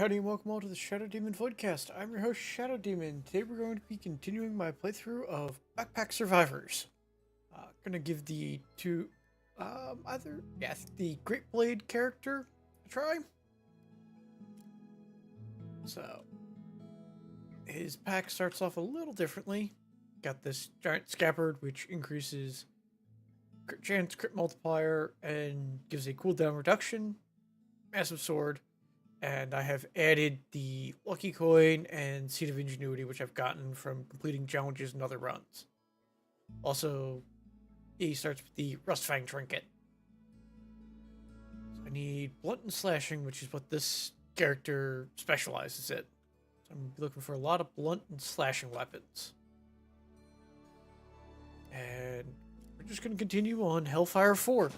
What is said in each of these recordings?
howdy and welcome all to the Shadow Demon Voidcast. I'm your host, Shadow Demon. Today we're going to be continuing my playthrough of Backpack Survivors. Gonna give the the Great Blade character a try. So, his pack starts off a little differently. Got this giant scabbard, which increases crit chance, crit multiplier, and gives a cooldown reduction. Massive sword. And I have added the Lucky Coin and Seed of Ingenuity, which I've gotten from completing challenges and other runs. Also, he starts with the Rustfang Trinket. So I need Blunt and Slashing, which is what this character specializes in. So I'm going to be looking for a lot of Blunt and Slashing weapons. And we're just going to continue on Hellfire 4.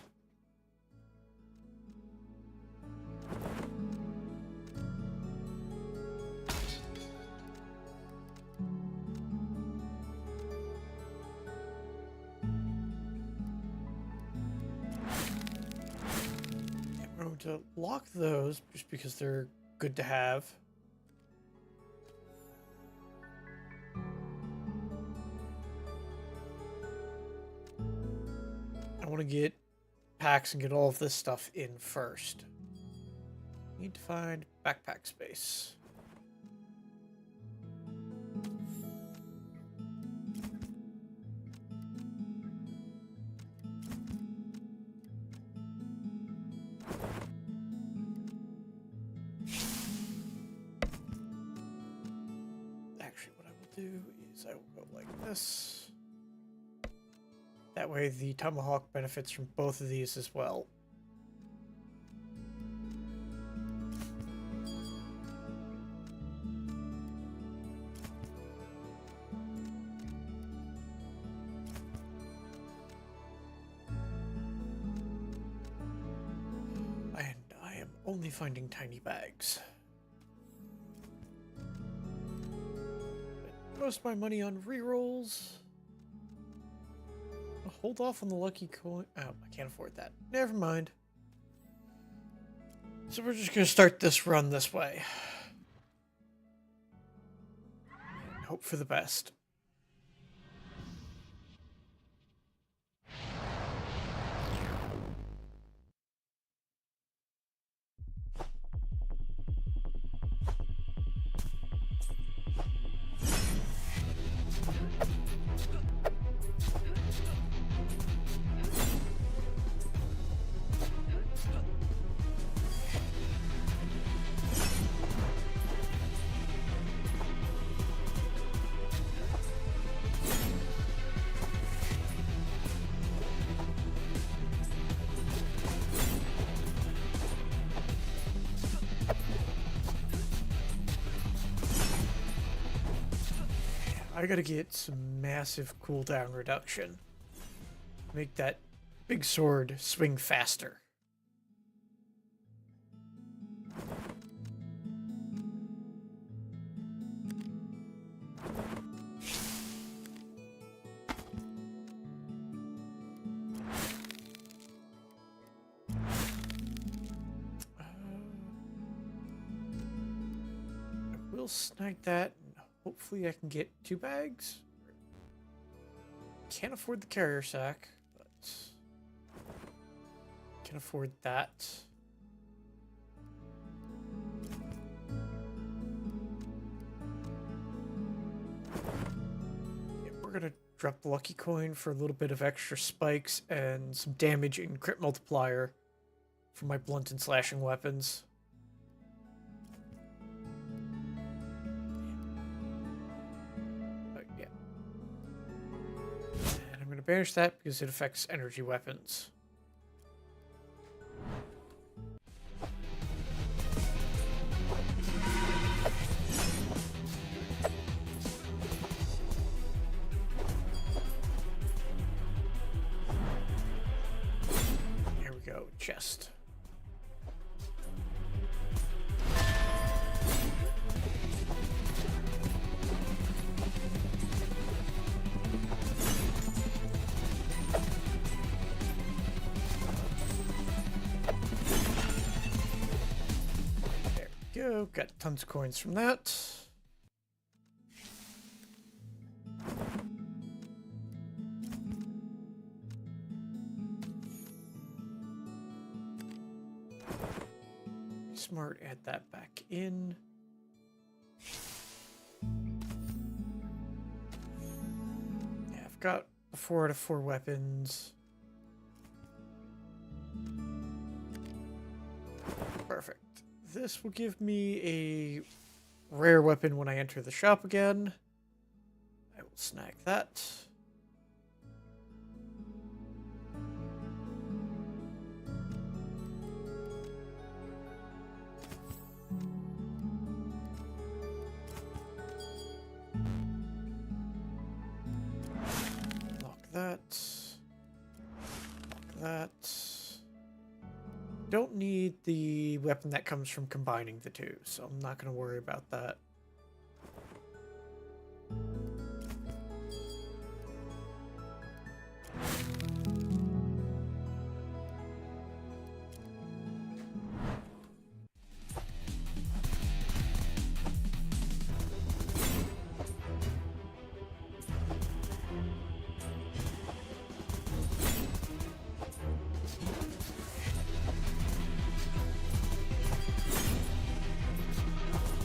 To lock those just because they're good to have. I want to get packs and get all of this stuff in first. Need to find backpack space. I will go like this. That way the Tomahawk benefits from both of these as well. And I am only finding tiny bags. Most of my money on rerolls. I'll hold off on the Lucky Coin. Oh, I can't afford that. Never mind. So we're just gonna start this run this way. And hope for the best. I gotta get some massive cooldown reduction. Make that big sword swing faster. I will snag that. Hopefully I can get 2 bags. Can't afford the carrier sack, but can afford that. Yeah, we're gonna drop the Lucky Coin for a little bit of extra spikes and some damage and crit multiplier for my Blunt and Slashing weapons. Banish that because it affects energy weapons. Here we go, chest. go. Got tons of coins from that. Smart, add that back in. Yeah, I've got 4 out of 4 weapons. Perfect. This will give me a rare weapon when I enter the shop again. I will snag that. Lock that. Lock that. Don't need the weapon that comes from combining the two, so I'm not going to worry about that.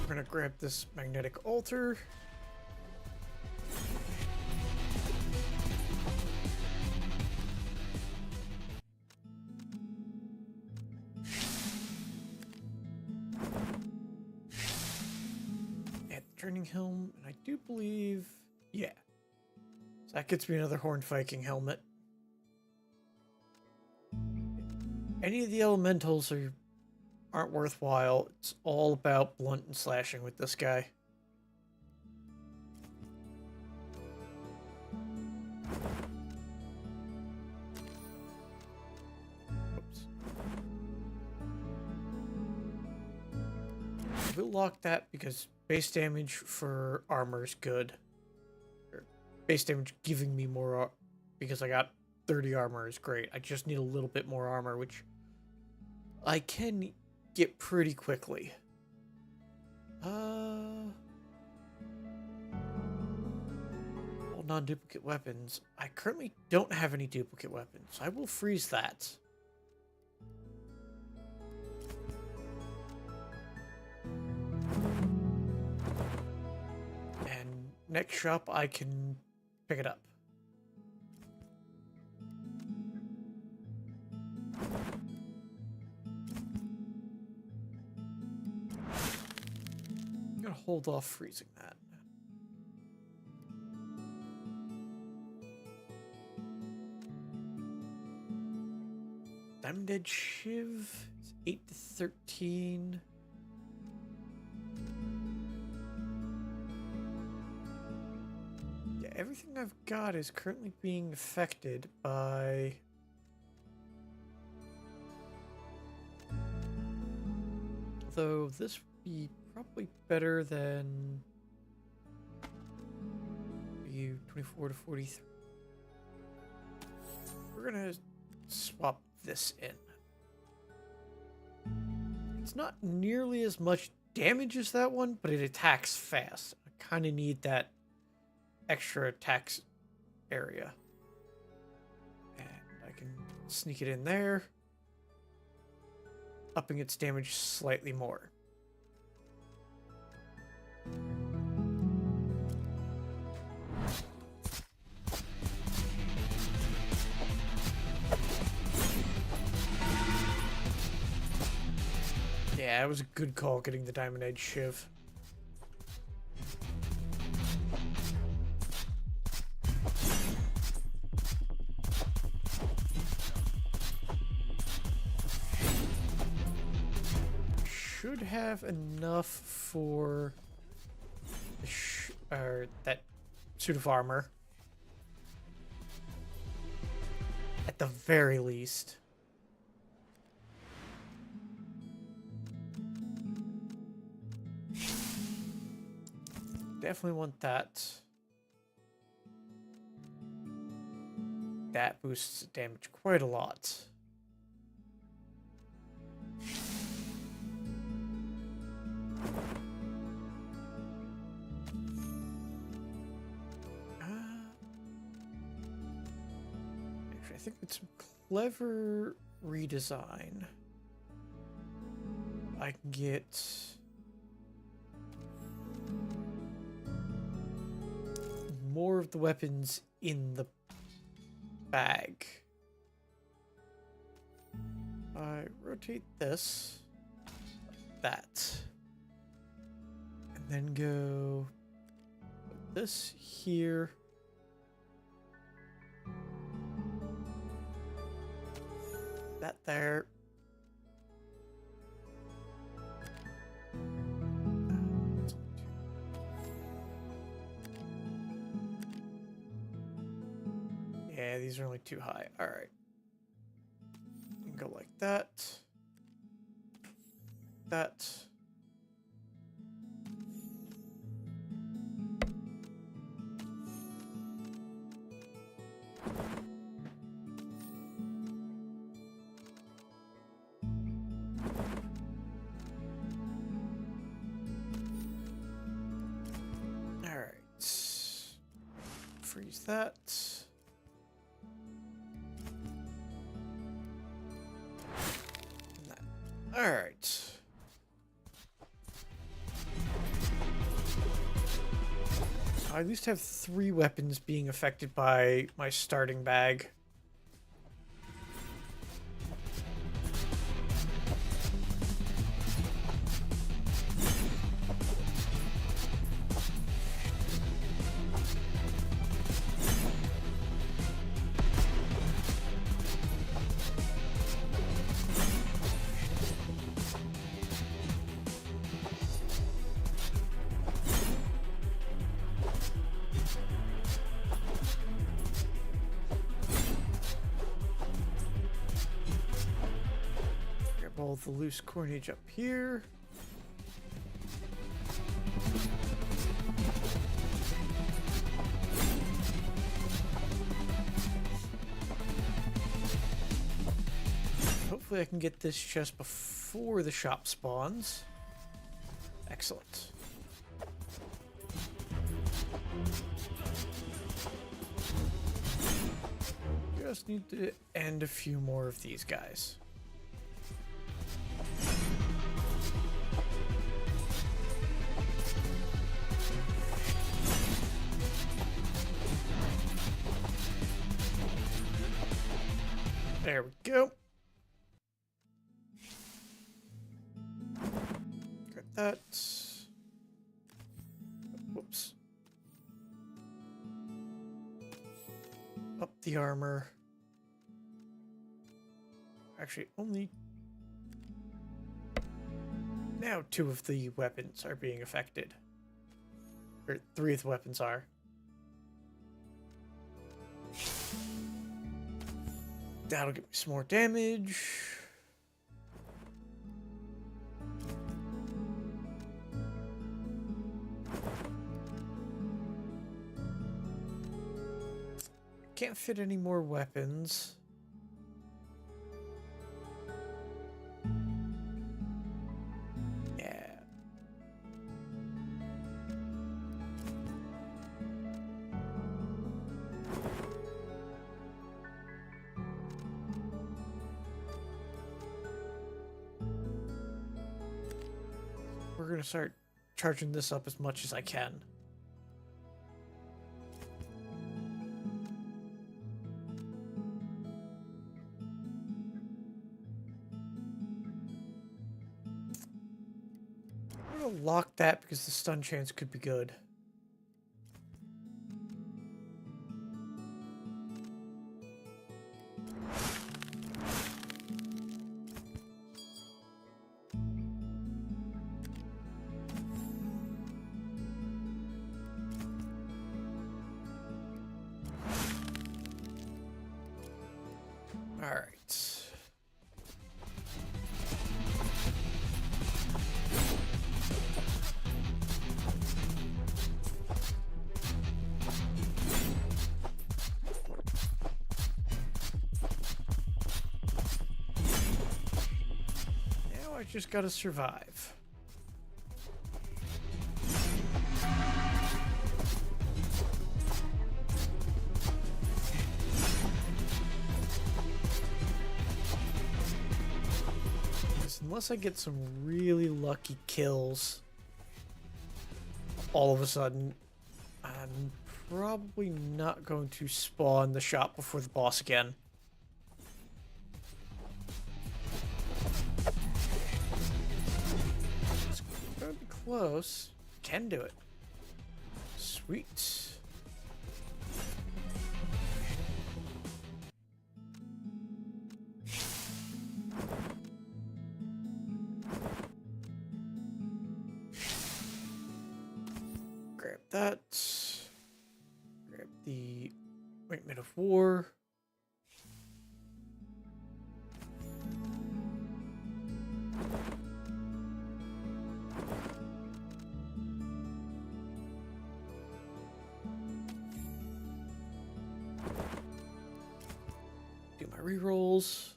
We're going to grab this magnetic altar. Add the training helm, and I do believe, yeah. So that gets me another Horned Viking helmet. Any of the elementals aren't worthwhile. It's all about blunt and slashing with this guy. Oops. We'll lock that because base damage for armor is good. Or base damage giving me more because I got 30 armor is great. I just need a little bit more armor, which I can get pretty quickly. All non-duplicate weapons. I currently don't have any duplicate weapons. I will freeze that. And next shop, I can pick it up. I'm gonna hold off freezing that. Diamond Edge Shiv is 8 to 13. Yeah, everything I've got is currently being affected by although this would be probably better than you 24 to 43. We're gonna swap this in. It's not nearly as much damage as that one, but it attacks fast. I kind of need that extra attacks area. And I can sneak it in there, upping its damage slightly more. Yeah, it was a good call getting the Diamond Edge Shiv. Should have enough for the that suit of armor. At the very least. Definitely want that. That boosts damage quite a lot. Actually, I think it's some clever redesign. I can get more of the weapons in the bag. I rotate this, like that, and then go put this here. That there. Yeah, these are only too high. All right. You can go like that. That. All right. Freeze that. All right. I at least have 3 weapons being affected by my starting bag. All the loose coinage up here. Hopefully I can get this chest before the shop spawns. Excellent. Just need to end a few more of these guys. There we go. Got that. Whoops. Up the armor. Actually, only... Now 2 of the weapons are being affected. Or 3 of the weapons are. That'll give me some more damage. Can't fit any more weapons. Yeah. We're gonna start charging this up as much as I can. I'm gonna lock that because the stun chance could be good. All right. Now I just gotta survive. unless I get some really lucky kills, all of a sudden, I'm probably not going to spawn the shop before the boss again. It's gonna be close. Can do it. Sweet. Grab that. Grab the Ointment of War. Do my rerolls.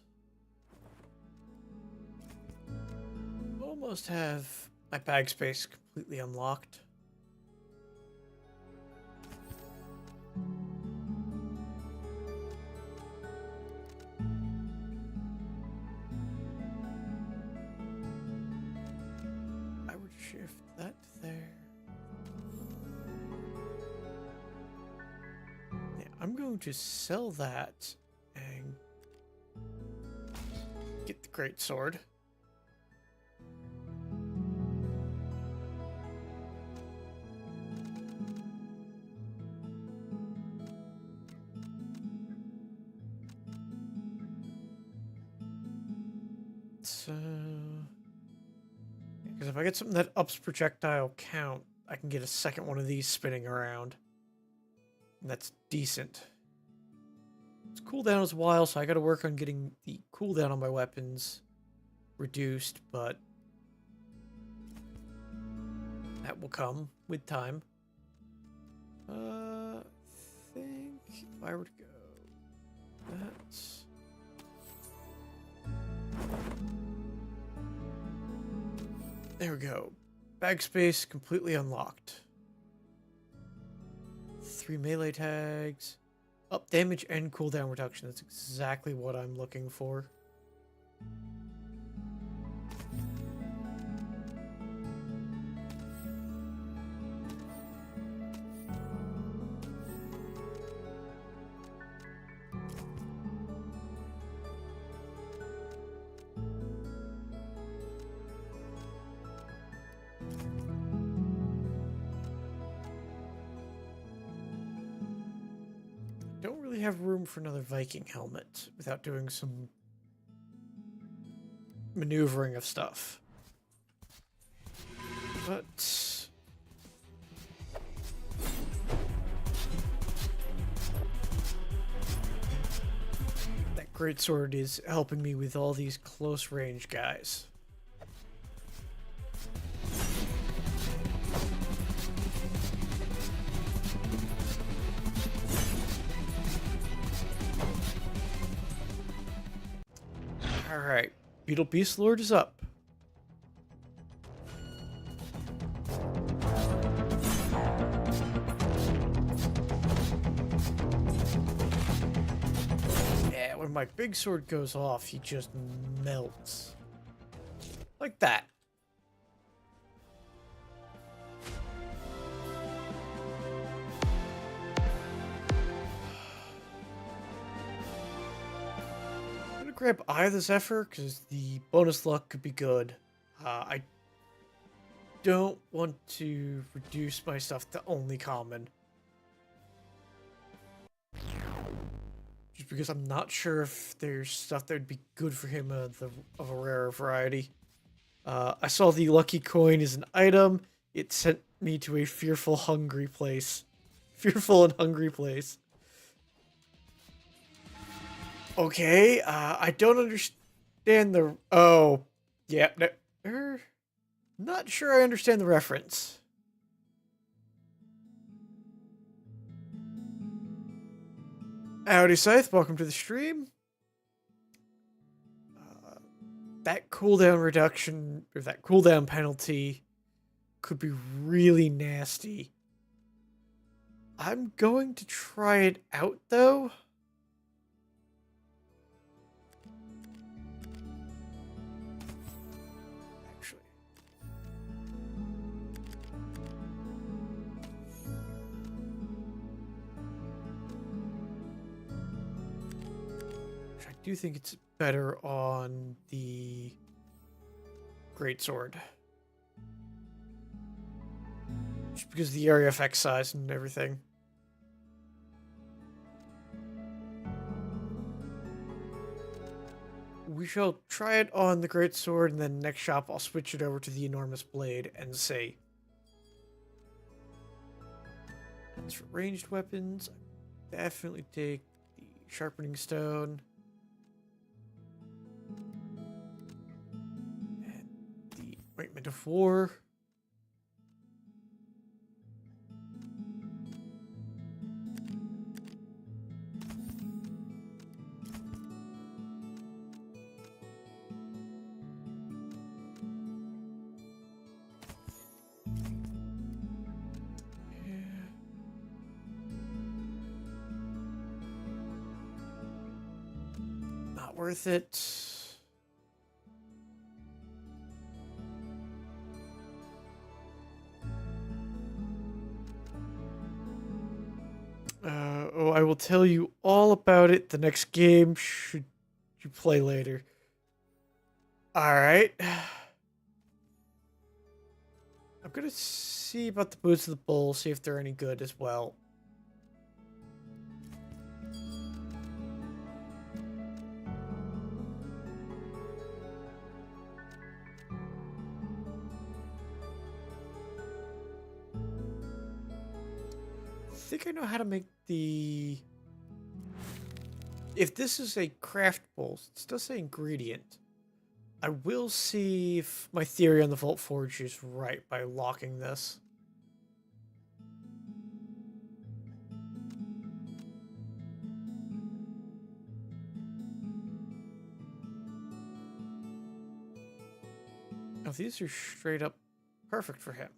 Almost have my bag space completely unlocked. I would shift that there. Yeah, I'm going to sell that and get the great sword. So, because if I get something that ups projectile count, I can get a second one of these spinning around. And that's decent. Its cooldown is a while, so I gotta work on getting the cooldown on my weapons reduced, but that will come with time. I think if I were to go, that's... There we go. Bag space completely unlocked. 3 melee tags. Up damage and cooldown reduction. That's exactly what I'm looking for. Don't really have room for another Viking helmet without doing some maneuvering of stuff. But that greatsword is helping me with all these close range guys. Alright, Beetle Beast Lord is up. Yeah, when my big sword goes off, he just melts. Like that. Grab Eye of the Zephyr because the bonus luck could be good. I don't want to reduce my stuff to only common. Just because I'm not sure if there's stuff that would be good for him of a rarer variety. I saw the lucky coin is an item. It sent me to a fearful, hungry place. Fearful and hungry place. Okay, I don't understand the... Oh, yeah, no, not sure I understand the reference. Howdy, Scythe, welcome to the stream. That cooldown reduction, or that cooldown penalty, could be really nasty. I'm going to try it out, though. do think it's better on the greatsword. Just because of the area effect size and everything. We shall try it on the greatsword, and then next shop I'll switch it over to the enormous blade and see. As for ranged weapons, I definitely take the sharpening stone. And the ointment of war. Not worth it. Oh, I will tell you all about it the next game, should you play later. Alright. I'm gonna see about the boots of the bull, see if they're any good as well. I think I know how to make the... If this is a craft bowl, it does say ingredient. I will see if my theory on the Vault Forge is right by locking this. Now these are straight up perfect for him.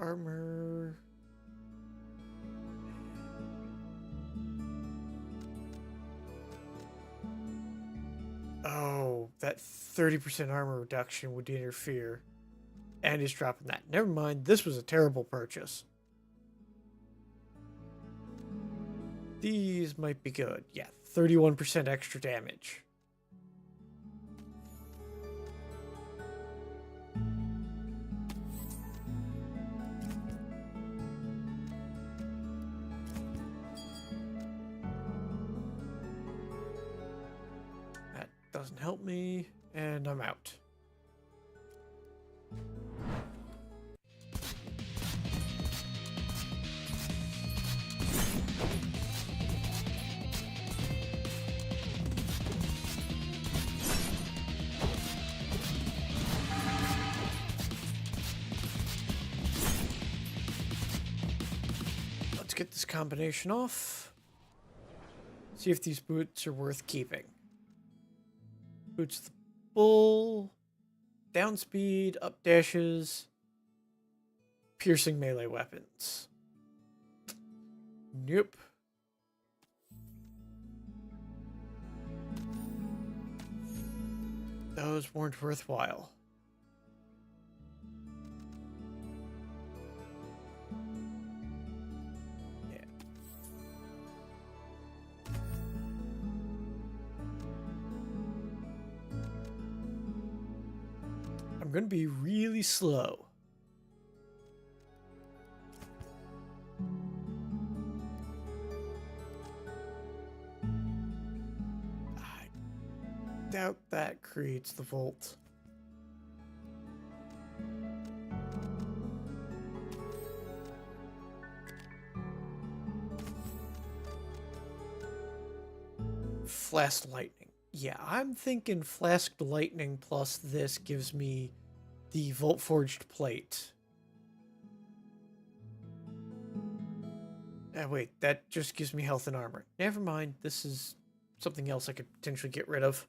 Armor. Oh, that 30% armor reduction would interfere. And he's dropping that. Never mind, this was a terrible purchase. These might be good. Yeah, 31% extra damage. That doesn't help me, and I'm out. Let's get this combination off. See if these boots are worth keeping. Boots of the bull, down speed, up dashes, piercing melee weapons. Nope. Those weren't worthwhile. Yeah. I'm gonna be really slow. I doubt that creates the vault. Flask lightning. Yeah, I'm thinking flasked lightning plus this gives me the Vault Forged plate. Wait, that just gives me health and armor. Never mind, this is something else I could potentially get rid of.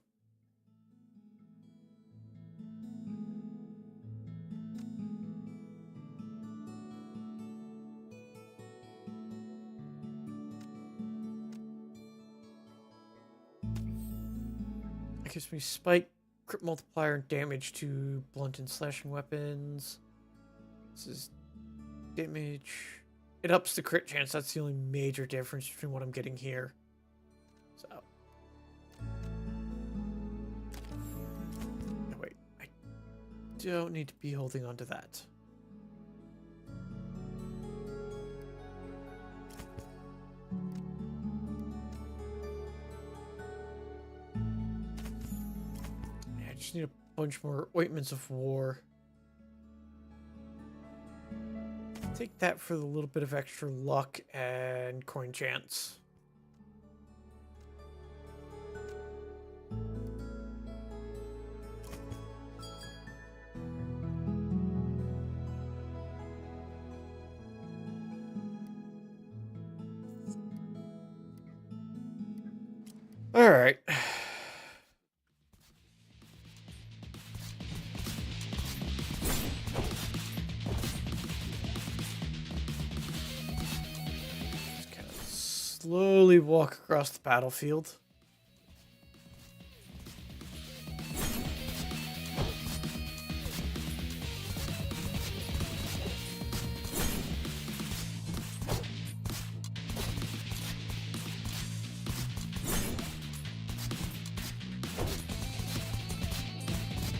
It gives me spike, crit multiplier, and damage to blunt and slashing weapons. This is damage. it ups the crit chance. That's the only major difference between what I'm getting here. So. No, wait. I don't need to be holding on to that. Yeah, I just need a bunch more ointments of war. Take that for the little bit of extra luck and coin chance. All right. Just kind of slowly walk across the battlefield.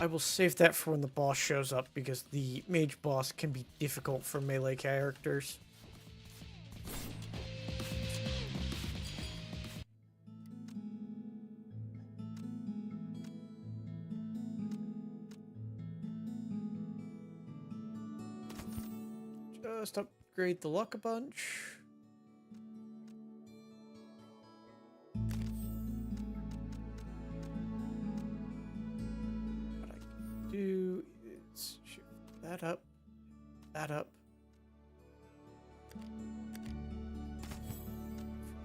I will save that for when the boss shows up, because the mage boss can be difficult for melee characters. Just upgrade the luck a bunch. Do is shift that up, that up.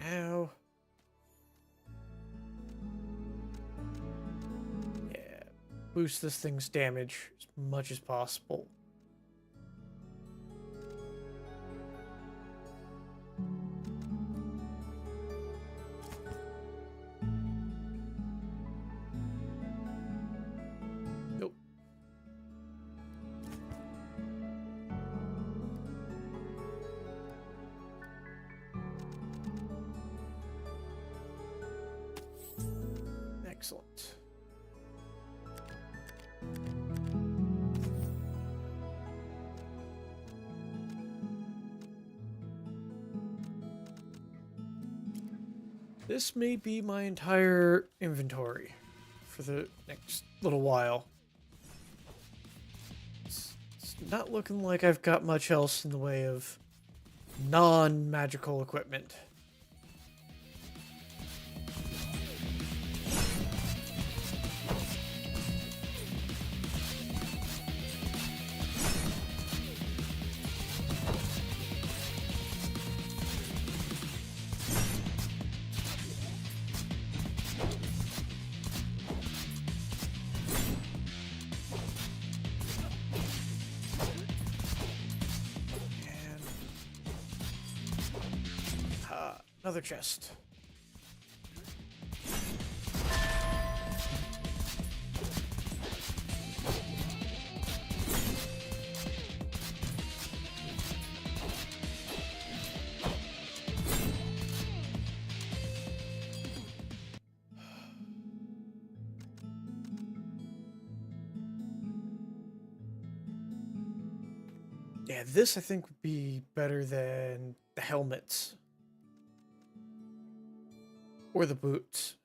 Now, yeah, boost this thing's damage as much as possible. Excellent. This may be my entire inventory for the next little while. It's not looking like I've got much else in the way of non-magical equipment. Another chest. Yeah, this I think would be better than the helmets. Or the boots.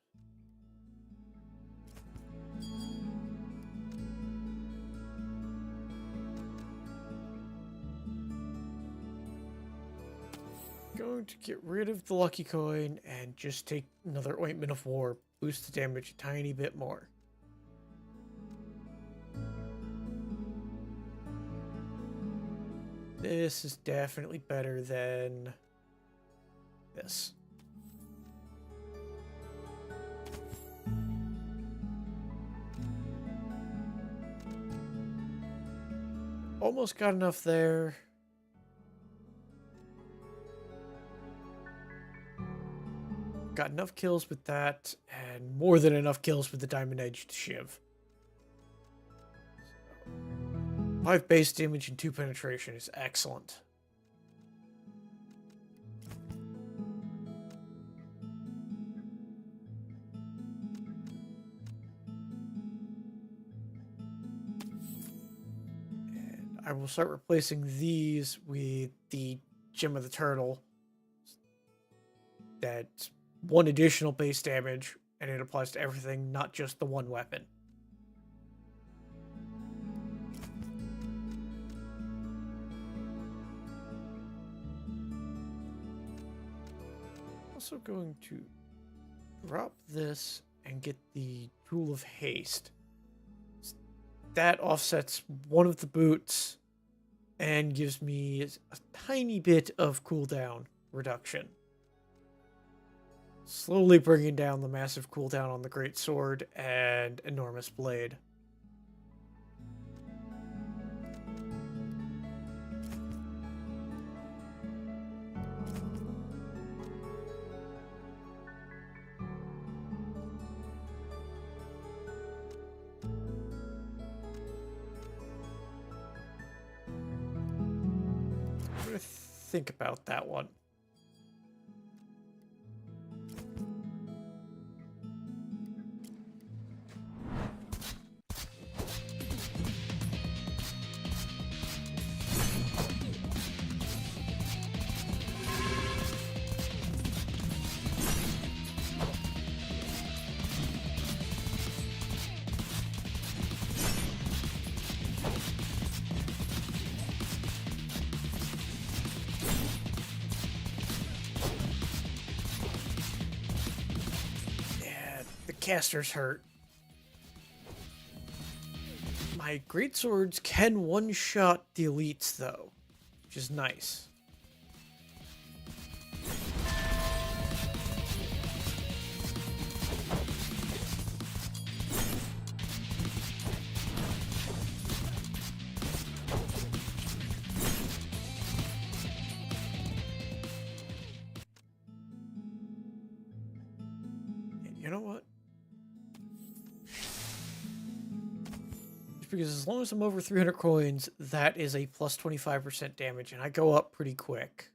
Going to get rid of the lucky coin and just take another ointment of war. Boost the damage a tiny bit more. This is definitely better than this. Almost got enough there. Got enough kills with that, and more than enough kills with the diamond-edged shiv. 5 base damage and 2 penetration is excellent. I will start replacing these with the Gem of the Turtle. That's one additional base damage, and it applies to everything, not just the one weapon. Also going to drop this and get the Jewel of Haste. That offsets one of the boots and gives me a tiny bit of cooldown reduction. Slowly bringing down the massive cooldown on the Great Sword and Enormous Blade. I'm gonna think about that one. Casters hurt. My greatswords can one-shot the elites, though, which is nice. You know what? Because as long as I'm over 300 coins, that is a plus 25% damage, and I go up pretty quick.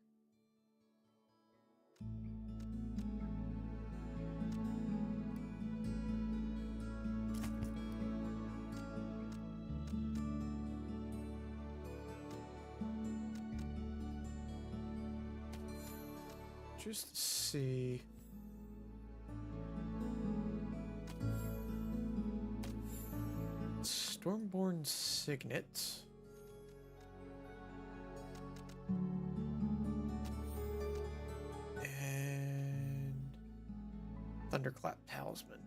Just to see... Stormborn Signet. And Thunderclap Talisman.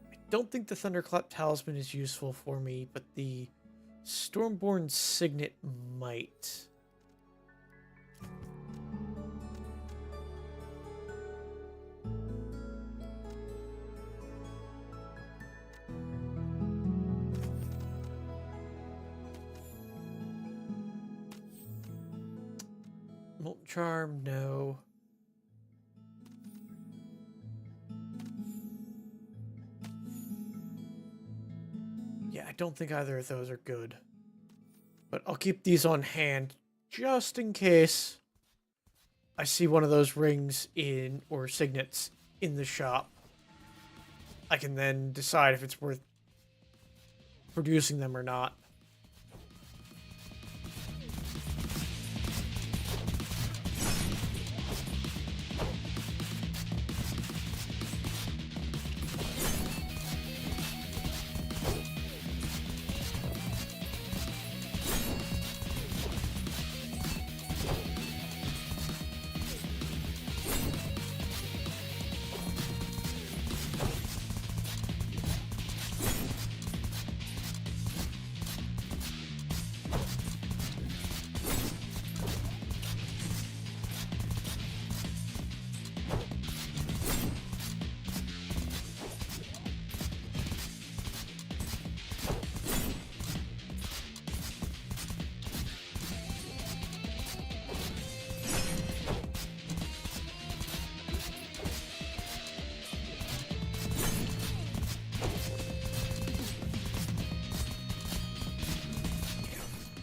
I don't think the Thunderclap Talisman is useful for me, but the Stormborn Signet might. Molten Charm, no. Yeah, I don't think either of those are good. But I'll keep these on hand just in case I see one of those rings in, or signets in the shop. I can then decide if it's worth producing them or not.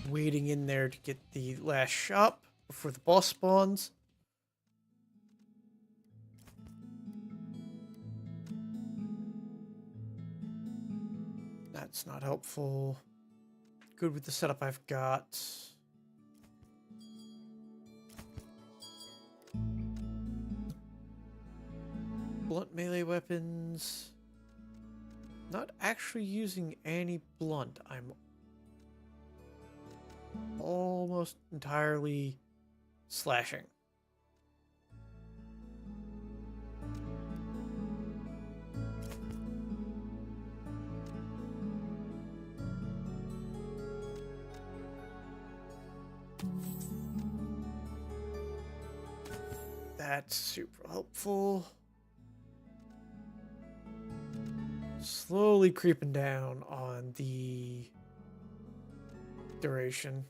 Waiting in there to get the last shop before the boss spawns. That's not helpful. good with the setup I've got. Blunt melee weapons. Not actually using any blunt. I'm almost entirely slashing. That's super helpful. Slowly creeping down on the duration.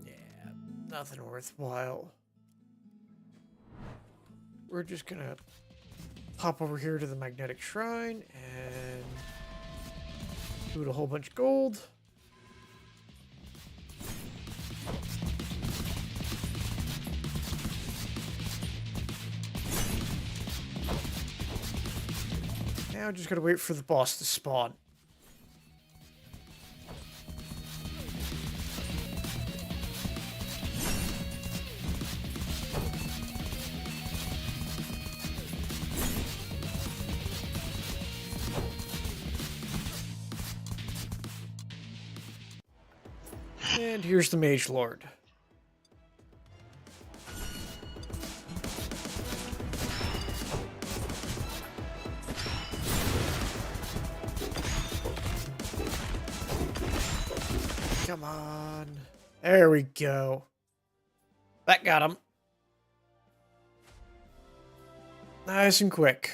Yeah, nothing worthwhile. We're just gonna pop over here to the magnetic shrine and loot a whole bunch of gold. Now just gotta wait for the boss to spawn. And here's the Mage Lord. Come on. There we go. That got him. Nice and quick.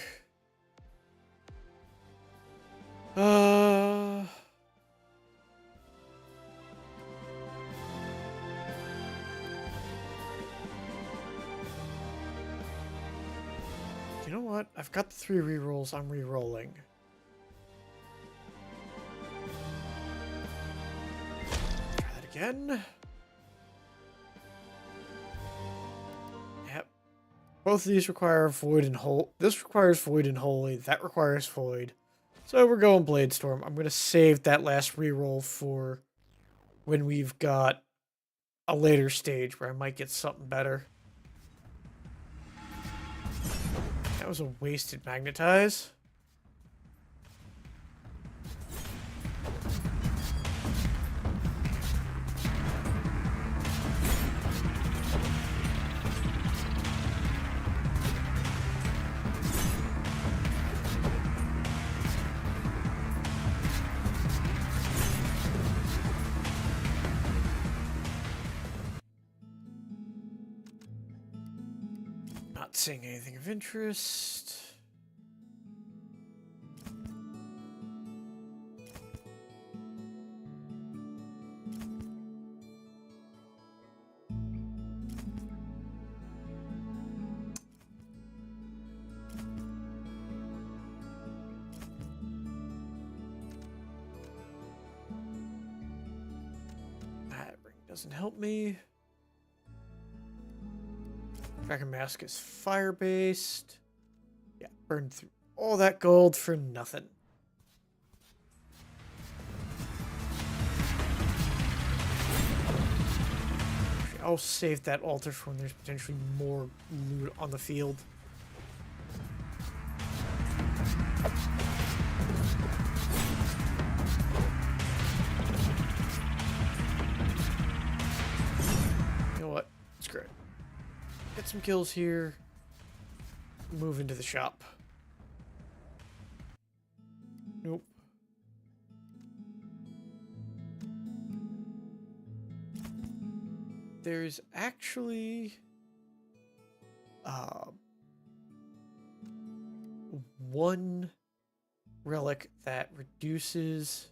You know what? I've got the 3 rerolls I'm rerolling. Try that again. Yep. Both of these require Void and Holy. This requires Void and Holy. That requires Void. So we're going Bladestorm. I'm going to save that last reroll for when we've got a later stage where I might get something better. That was a wasted Magnetize. Not seeing anything of interest. That ring doesn't help me. Dragon Mask is fire-based. Yeah, burned through all that gold for nothing. I'll save that altar for when there's potentially more loot on the field. You know what? Screw it. Get some kills here. Move into the shop. Nope. There's actually one relic that reduces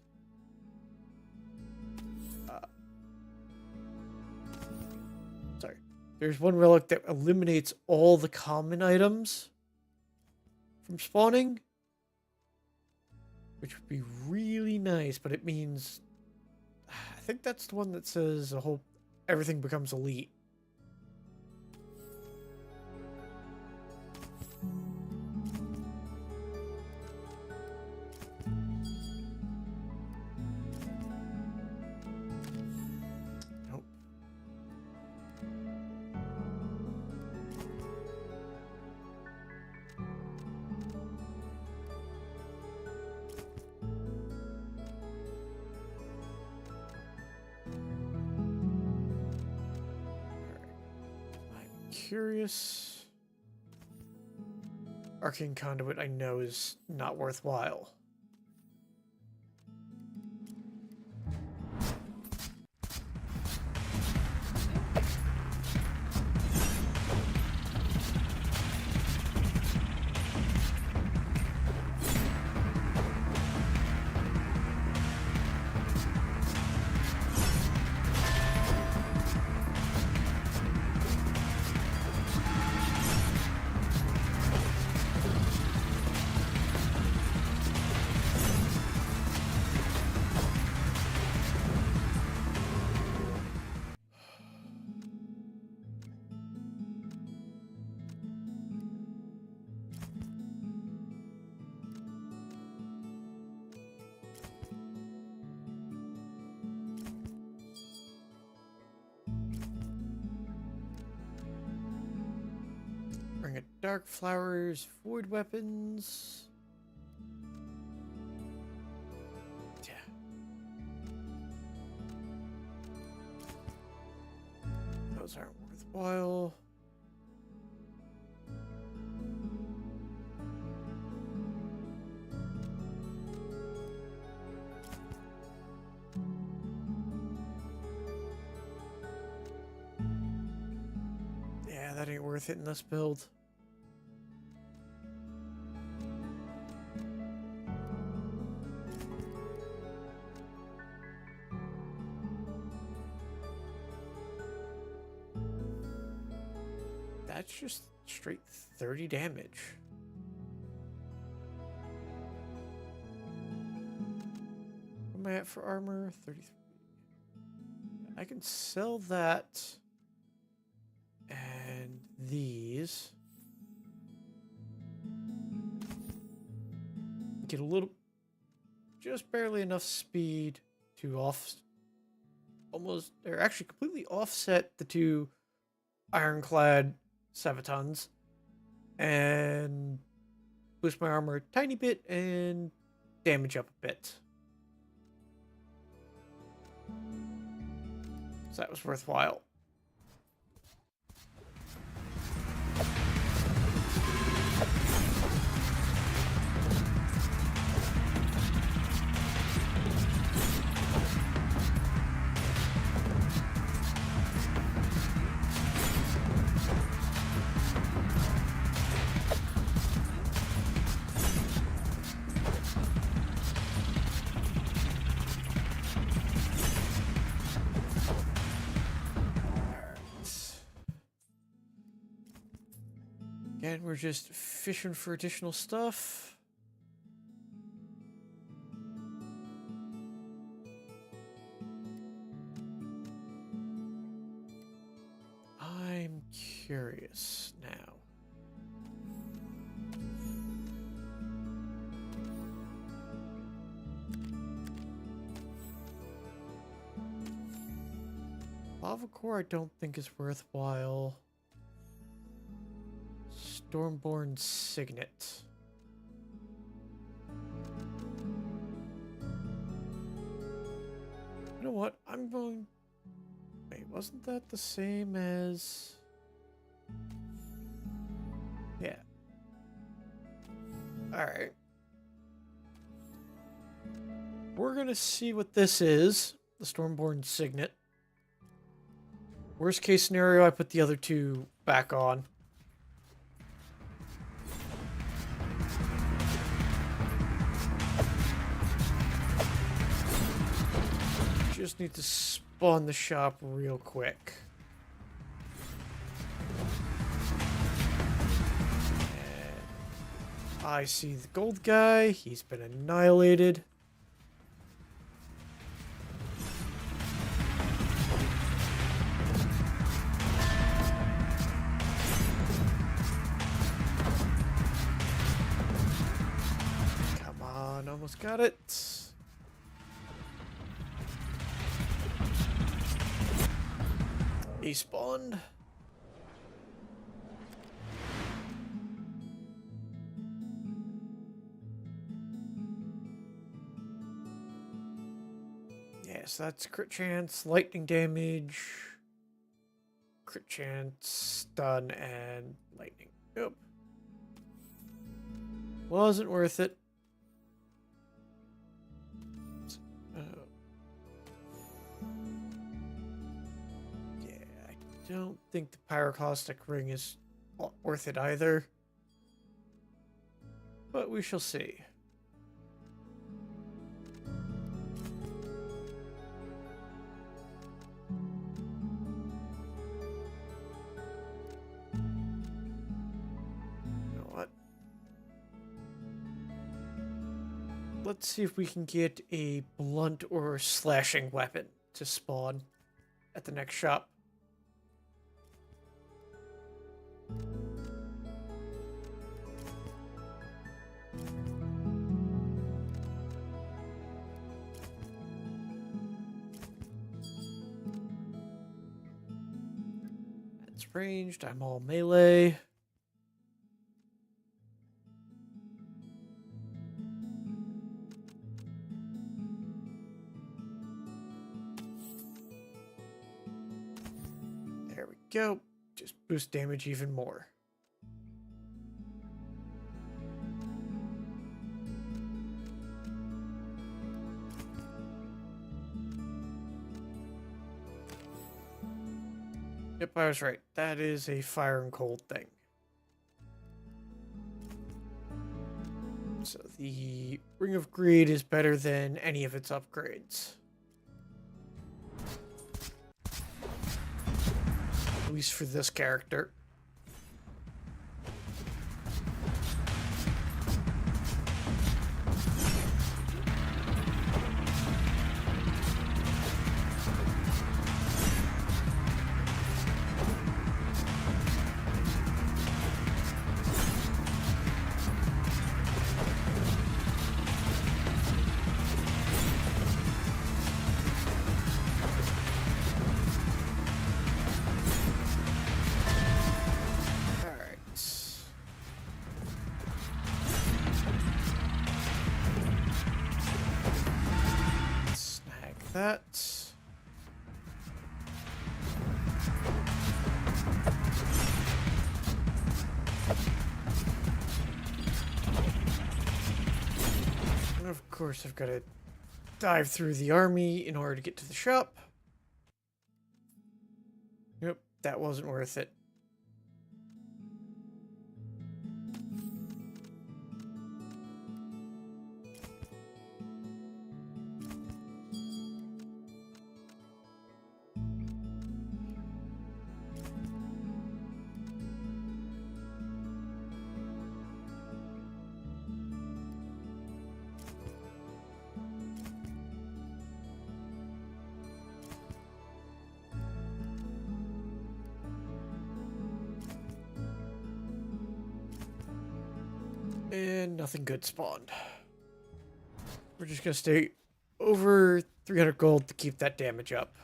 there's one relic that eliminates all the common items from spawning, which would be really nice, but it means think that's the one that says everything becomes elite. Nope. Curious. Arcane Conduit I know is not worthwhile. Bring a Dark Flowers, Void Weapons. Yeah. Those aren't worthwhile. Yeah, that ain't worth it in this build. That's just straight 30 damage. What am I at for armor? 33. I can sell that. And these. Get a little, just barely enough speed to or actually completely offset the two ironclad Savatons and boost my armor a tiny bit and damage up a bit. So that was worthwhile. Again, we're just fishing for additional stuff. I'm curious now. Lava Core I don't think is worthwhile. Stormborn Signet. You know what? I'm going... Wait, wasn't that the same as... Yeah. Alright. We're gonna see what this is. The Stormborn Signet. Worst case scenario, I put the other two back on. Just need to spawn the shop real quick. And I see the gold guy. He's been annihilated. got it. He spawned. Yes, that's crit chance, lightning damage, crit chance, stun, and lightning. Yep. Wasn't worth it. Yeah, I don't think the Pyroclastic Ring is worth it either. But we shall see. Let's see if we can get a blunt or slashing weapon to spawn at the next shop. It's ranged, I'm all melee. There we go. Just boost damage even more. Yep, I was right. That is a fire and cold thing. So the Ring of Greed is better than any of its upgrades. At least for this character. That. And of course, I've got to dive through the army in order to get to the shop. Yep, that wasn't worth it. And nothing good spawned. We're just gonna stay over 300 gold to keep that damage up.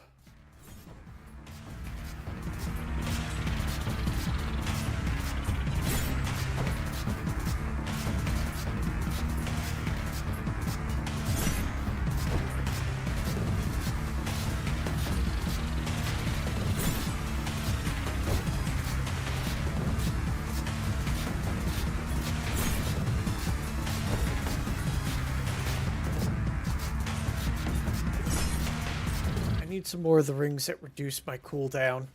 Need some more of the rings that reduce my cooldown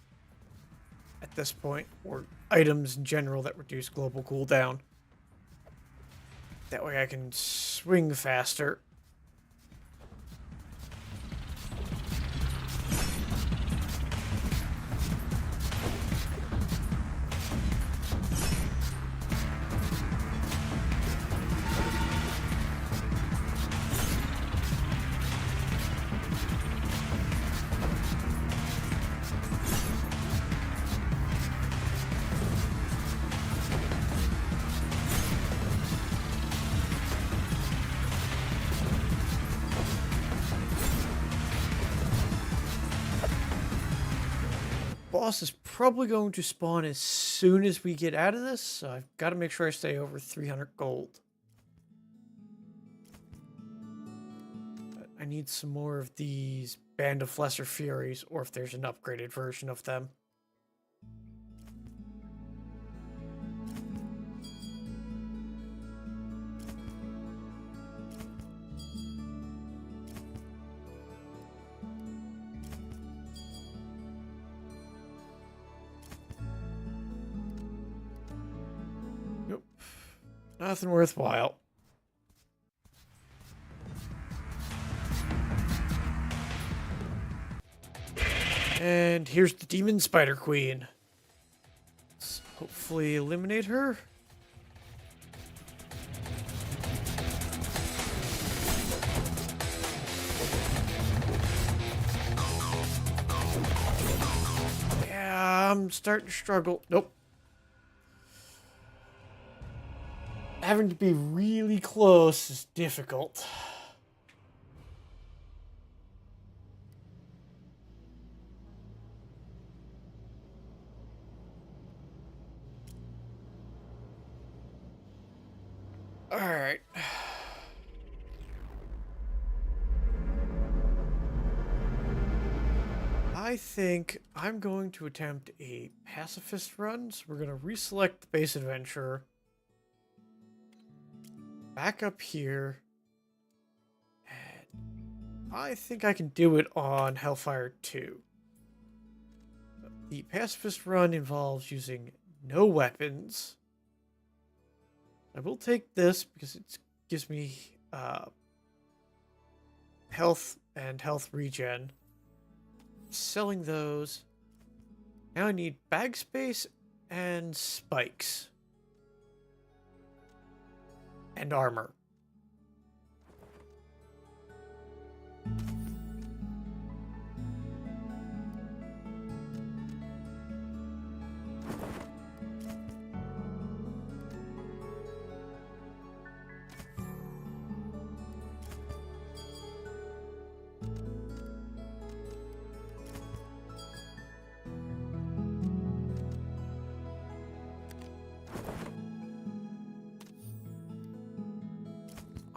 at this point, or items in general that reduce global cooldown. That way I can swing faster. boss is probably going to spawn as soon as we get out of this, so I've got to make sure I stay over 300 gold. But I need some more of these Band of Lesser Furies, or if there's an upgraded version of them. Nope. Nothing worthwhile. And here's the Demon Spider Queen. Let's hopefully eliminate her. Yeah, I'm starting to struggle. Nope. Having to be really close is difficult. All right. I think I'm going to attempt a pacifist run. So we're going to reselect the base adventurer. Back up here. And I think I can do it on Hellfire 2. The pacifist run involves using no weapons. I will take this because it gives me health and health regen. Selling those. Now I need bag space and spikes. And armor.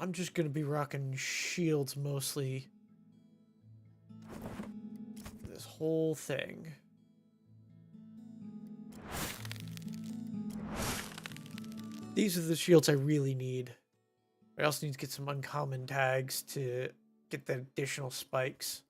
I'm just going to be rocking shields mostly for this whole thing. These are the shields I really need. I also need to get some uncommon tags to get the additional spikes.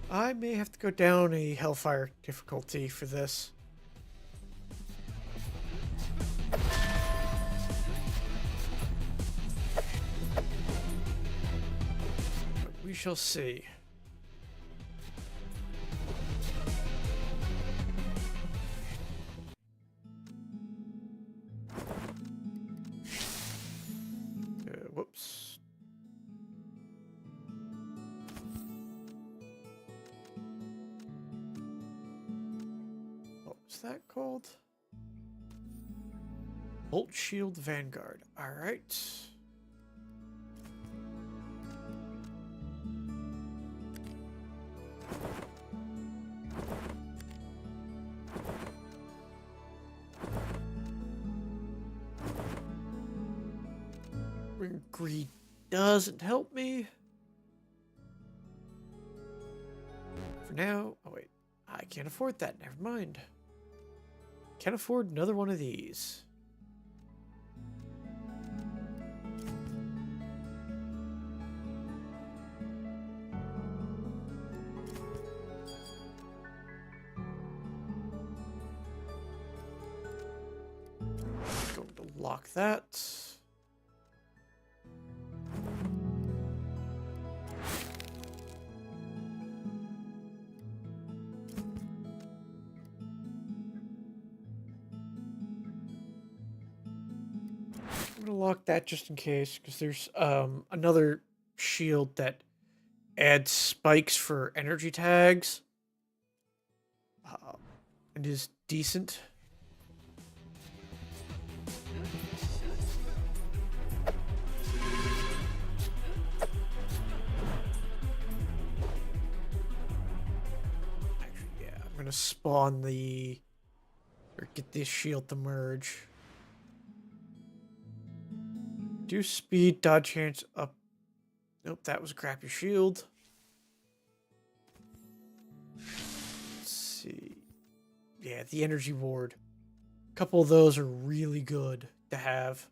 I may have to go down a Hellfire difficulty for this. But we shall see. Whoops. What was that called? Bolt Shield Vanguard. All right. Greed doesn't help me. For now. Oh, wait. I can't afford that. Never mind. Can't afford another one of these. lock that. I'm gonna lock that just in case, because there's another shield that adds spikes for energy tags. And is decent. Actually, yeah, I'm gonna spawn the... or get this shield to merge. Do speed, dodge chance up. Nope, that was a crappy shield. Let's see. Yeah, the energy ward. A couple of those are really good to have.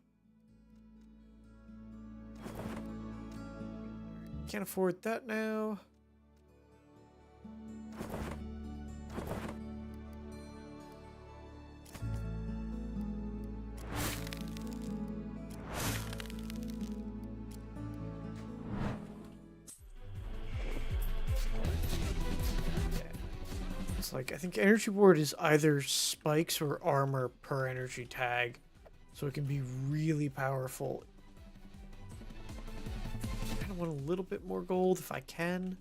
Can't afford that now. Like, I think energy ward is either spikes or armor per energy tag, so it can be really powerful. I kind of want a little bit more gold if I can.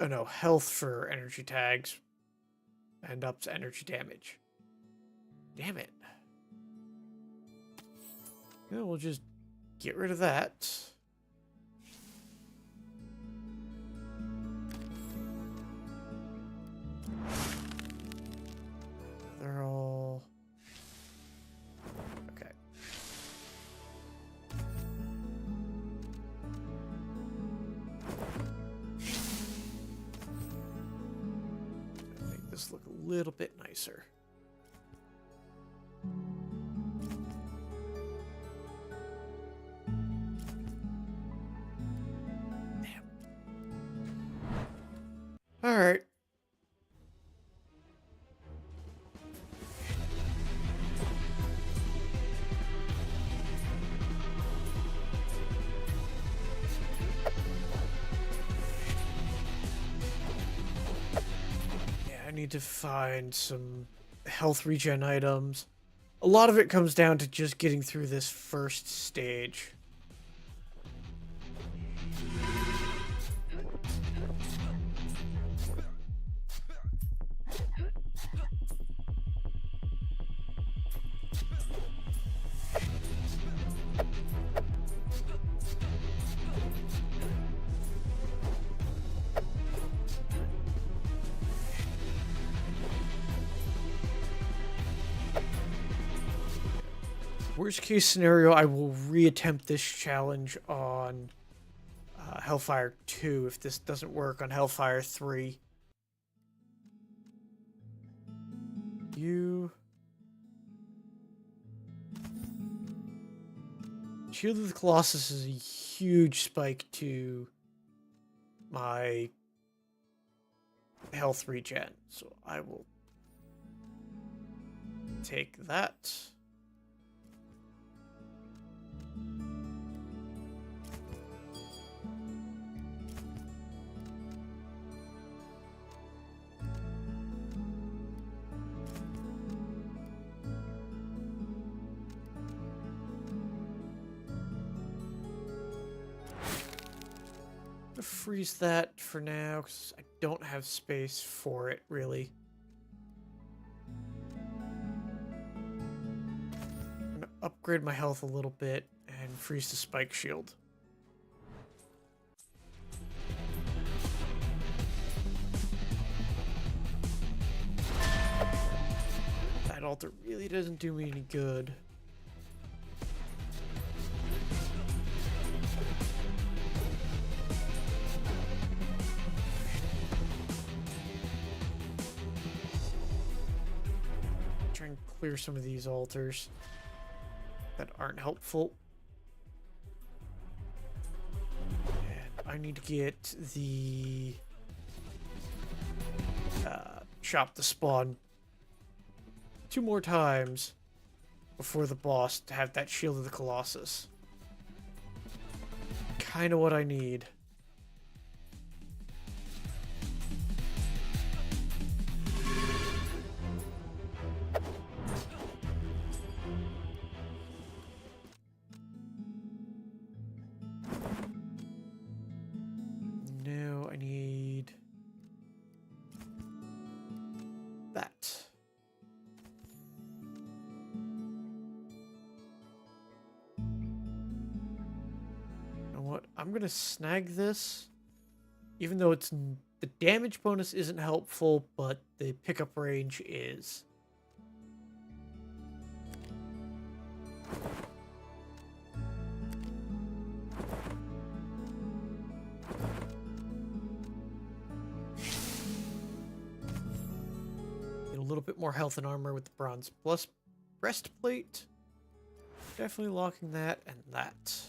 Oh no, health for energy tags. And ups energy damage. Damn it. Yeah, we'll just get rid of that. They're all... okay. Make this look a little bit nicer. Damn. All right. Yeah, I need to find some health regen items. A lot of it comes down to just getting through this first stage. Worst case scenario, I will reattempt this challenge on Hellfire 2 if this doesn't work on Hellfire 3. Shield of the Colossus is a huge spike to my health regen, so I will take that. Freeze that for now because I don't have space for it really. I'm gonna upgrade my health a little bit and freeze the spike shield. That altar really doesn't do me any good. Clear some of these altars. that aren't helpful. And I need to get the shop to spawn 2 more times before the boss to have that Shield of the Colossus. Kind of what I need. No, I need that. What? I'm gonna snag this, even though it's the damage bonus isn't helpful, but the pickup range is. Get a little bit more health and armor with the bronze plus breastplate. Definitely locking that and that.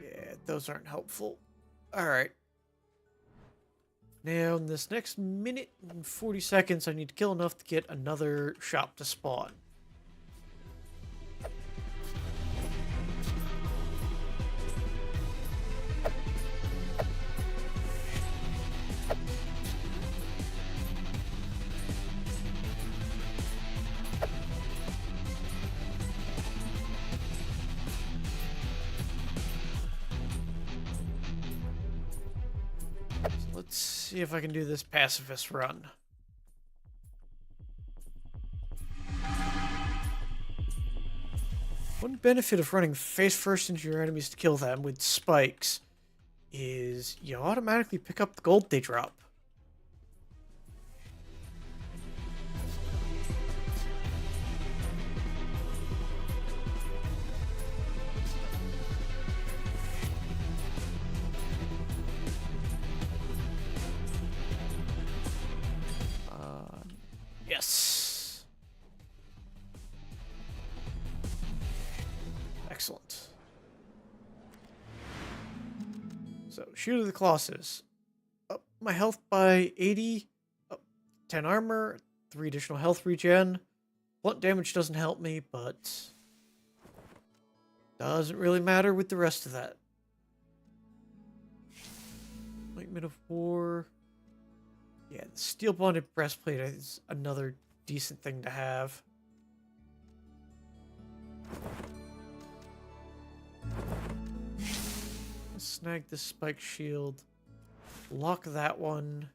Yeah, those aren't helpful. Alright. Now, in this next minute and 40 seconds, I need to kill enough to get another shop to spawn. Let's see if I can do this pacifist run. One benefit of running face first into your enemies to kill them with spikes is you automatically pick up the gold they drop. Yes. Excellent. So, Shield of the Colossus. Up my health by 80. Up 10 armor. 3 additional health regen. Blunt damage doesn't help me, but doesn't really matter with the rest of that. Ointment of War. Yeah, the steel bonded breastplate is another decent thing to have. Snag this spike shield. Lock that one.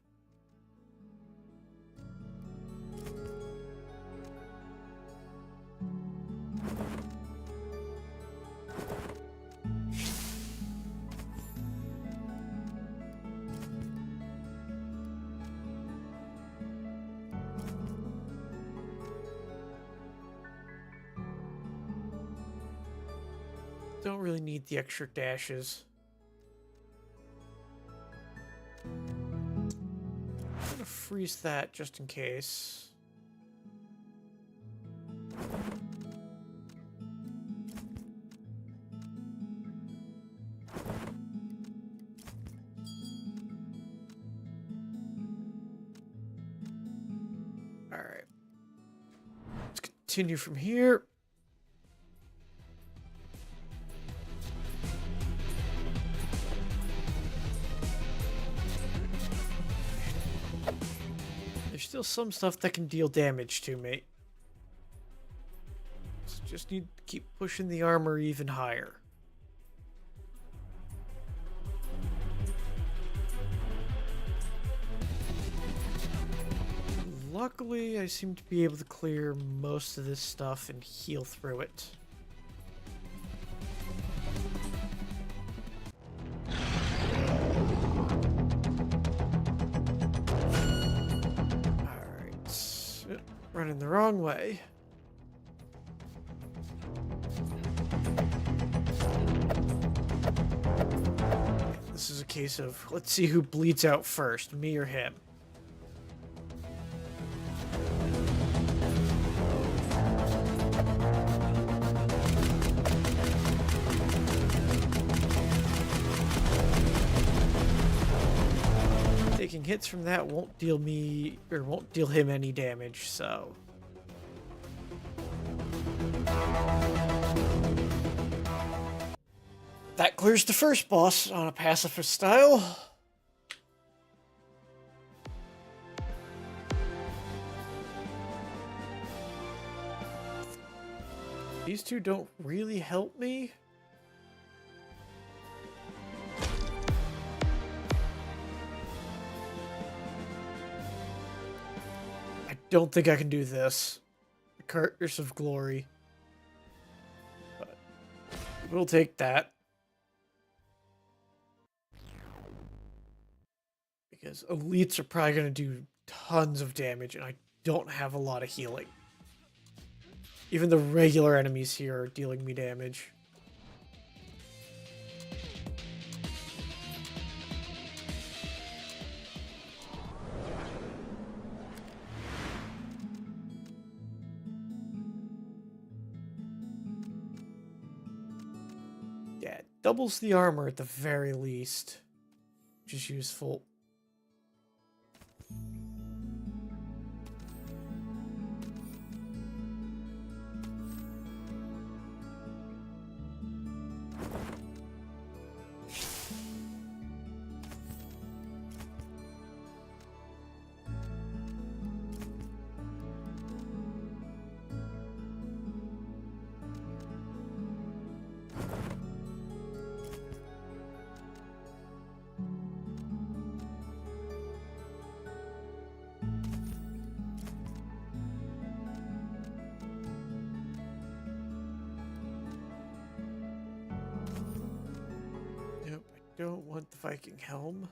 Don't really need the extra dashes. I'm gonna freeze that just in case. Alright. Let's continue from here. There's still some stuff that can deal damage to me. So just need to keep pushing the armor even higher. Luckily, I seem to be able to clear most of this stuff and heal through it. Running the wrong way. This is a case of, let's see who bleeds out first, me or him. Taking hits from that won't deal me, or won't deal him any damage, so... That clears the first boss on a pacifist style. These two don't really help me. I don't think I can do this. Curse of Glory. But we'll take that. Because elites are probably going to do tons of damage, and I don't have a lot of healing. Even the regular enemies here are dealing me damage. Yeah, it doubles the armor at the very least, which is useful. Don't want the Viking helm.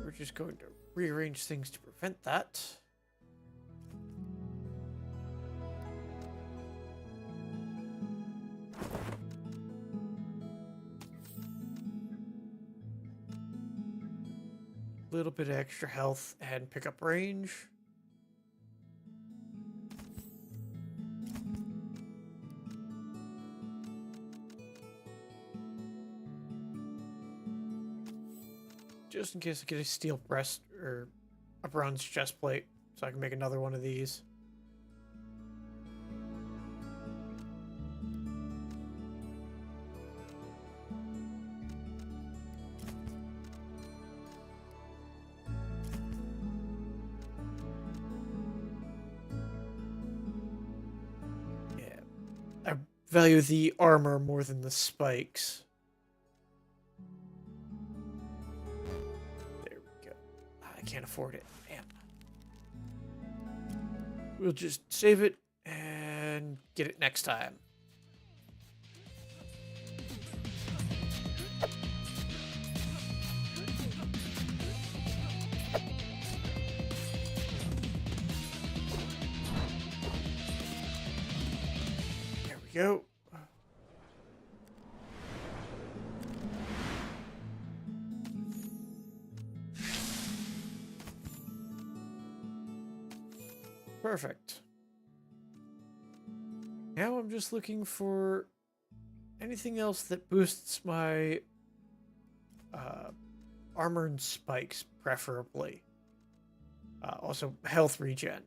We're just going to rearrange things to prevent that. A little bit of extra health and pick up range. Just in case I get a steel breast or a bronze chest plate, so I can make another one of these. Yeah, I value the armor more than the spikes. I can't afford it, man. We'll just save it and get it next time. There we go. Perfect. Now I'm just looking for anything else that boosts my armor and spikes, preferably. Also, health regen.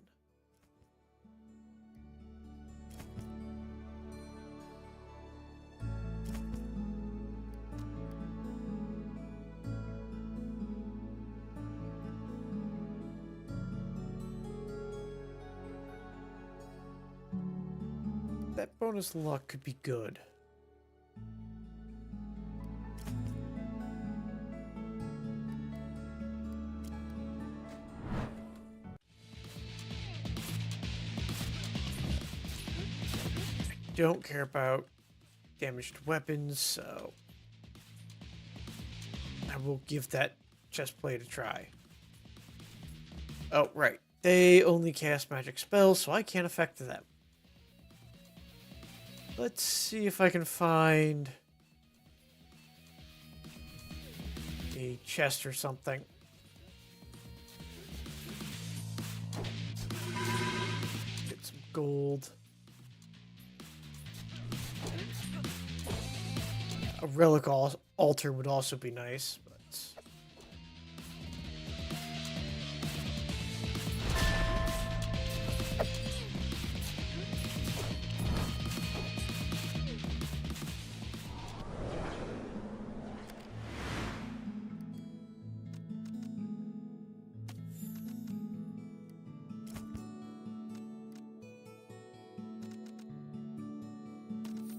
That bonus luck could be good. I don't care about damaged weapons, so I will give that chest plate a try. Oh, right. They only cast magic spells, so I can't affect them. Let's see if I can find a chest or something. Get some gold. A relic altar would also be nice, but...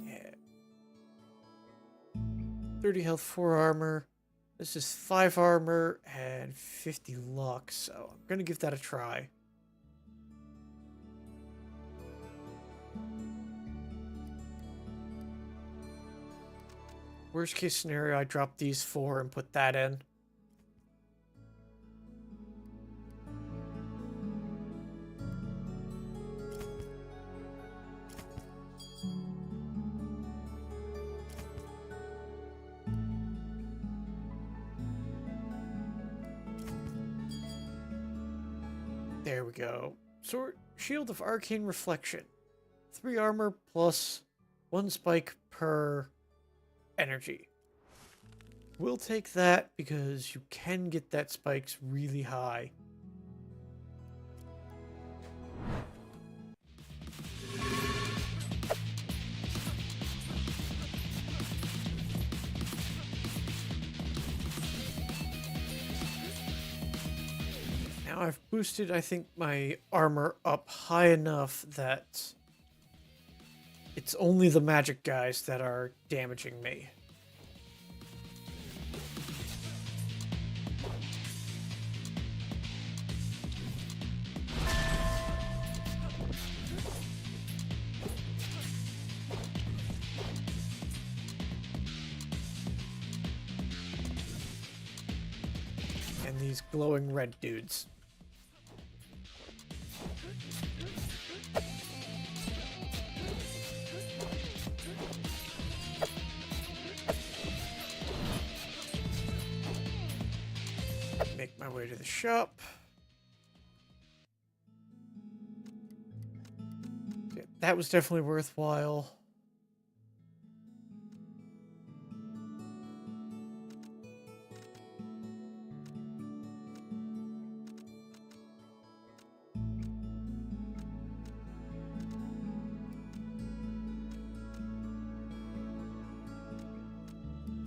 yeah. 30 health, 4 armor. This is 5 armor and 50 luck, so I'm gonna give that a try. Worst case scenario, I drop these 4 and put that in. There we go. Sword, Shield of Arcane Reflection. 3 armor plus 1 spike per energy. We'll take that because you can get that spikes really high. Now I've boosted, I think, my armor up high enough that it's only the magic guys that are damaging me. And these glowing red dudes. Make my way to the shop. Yeah, that was definitely worthwhile.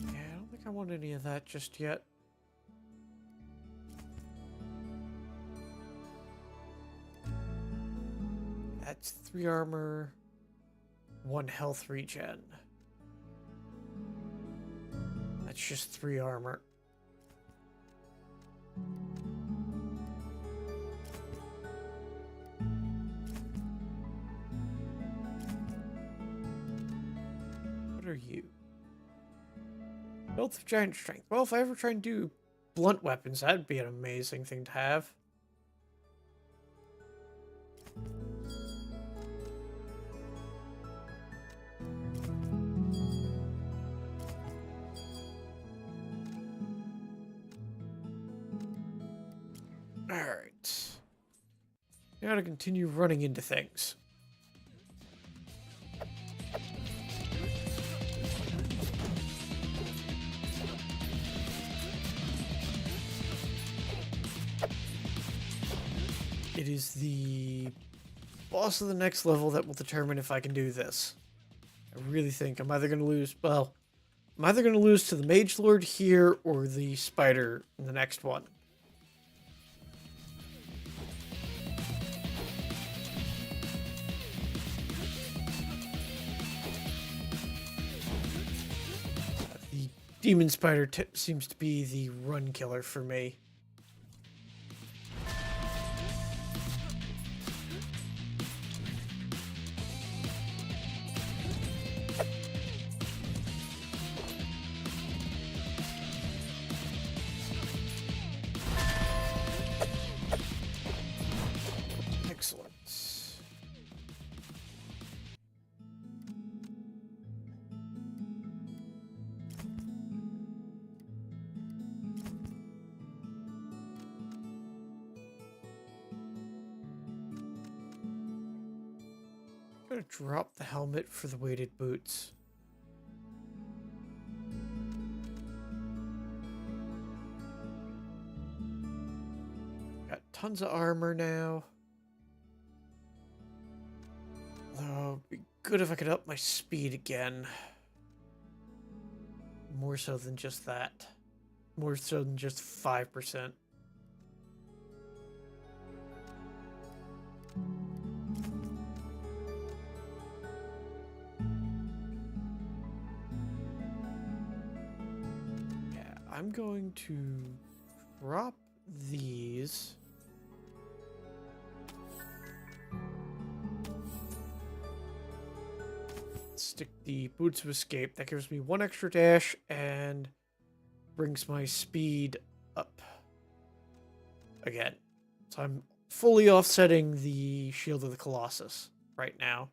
Yeah, I don't think I want any of that just yet. That's 3 armor, 1 health regen. That's just 3 armor. What are you? Belt of Giant Strength. Well, if I ever try and do blunt weapons, that'd be an amazing thing to have. Alright. Now to continue running into things. It is the boss of the next level that will determine if I can do this. I really think I'm either going to lose, well, I'm either going to lose to the Mage Lord here or the Spider in the next one. The Demon Spider seems to be the run killer for me. gonna drop the helmet for the weighted boots. Got tons of armor now. Though, it'd be good if I could up my speed again. More so than just that. More so than just 5%. Yeah, I'm going to drop these. Stick the Boots of Escape. That gives me 1 extra dash and brings my speed up again. So I'm fully offsetting the Shield of the Colossus right now.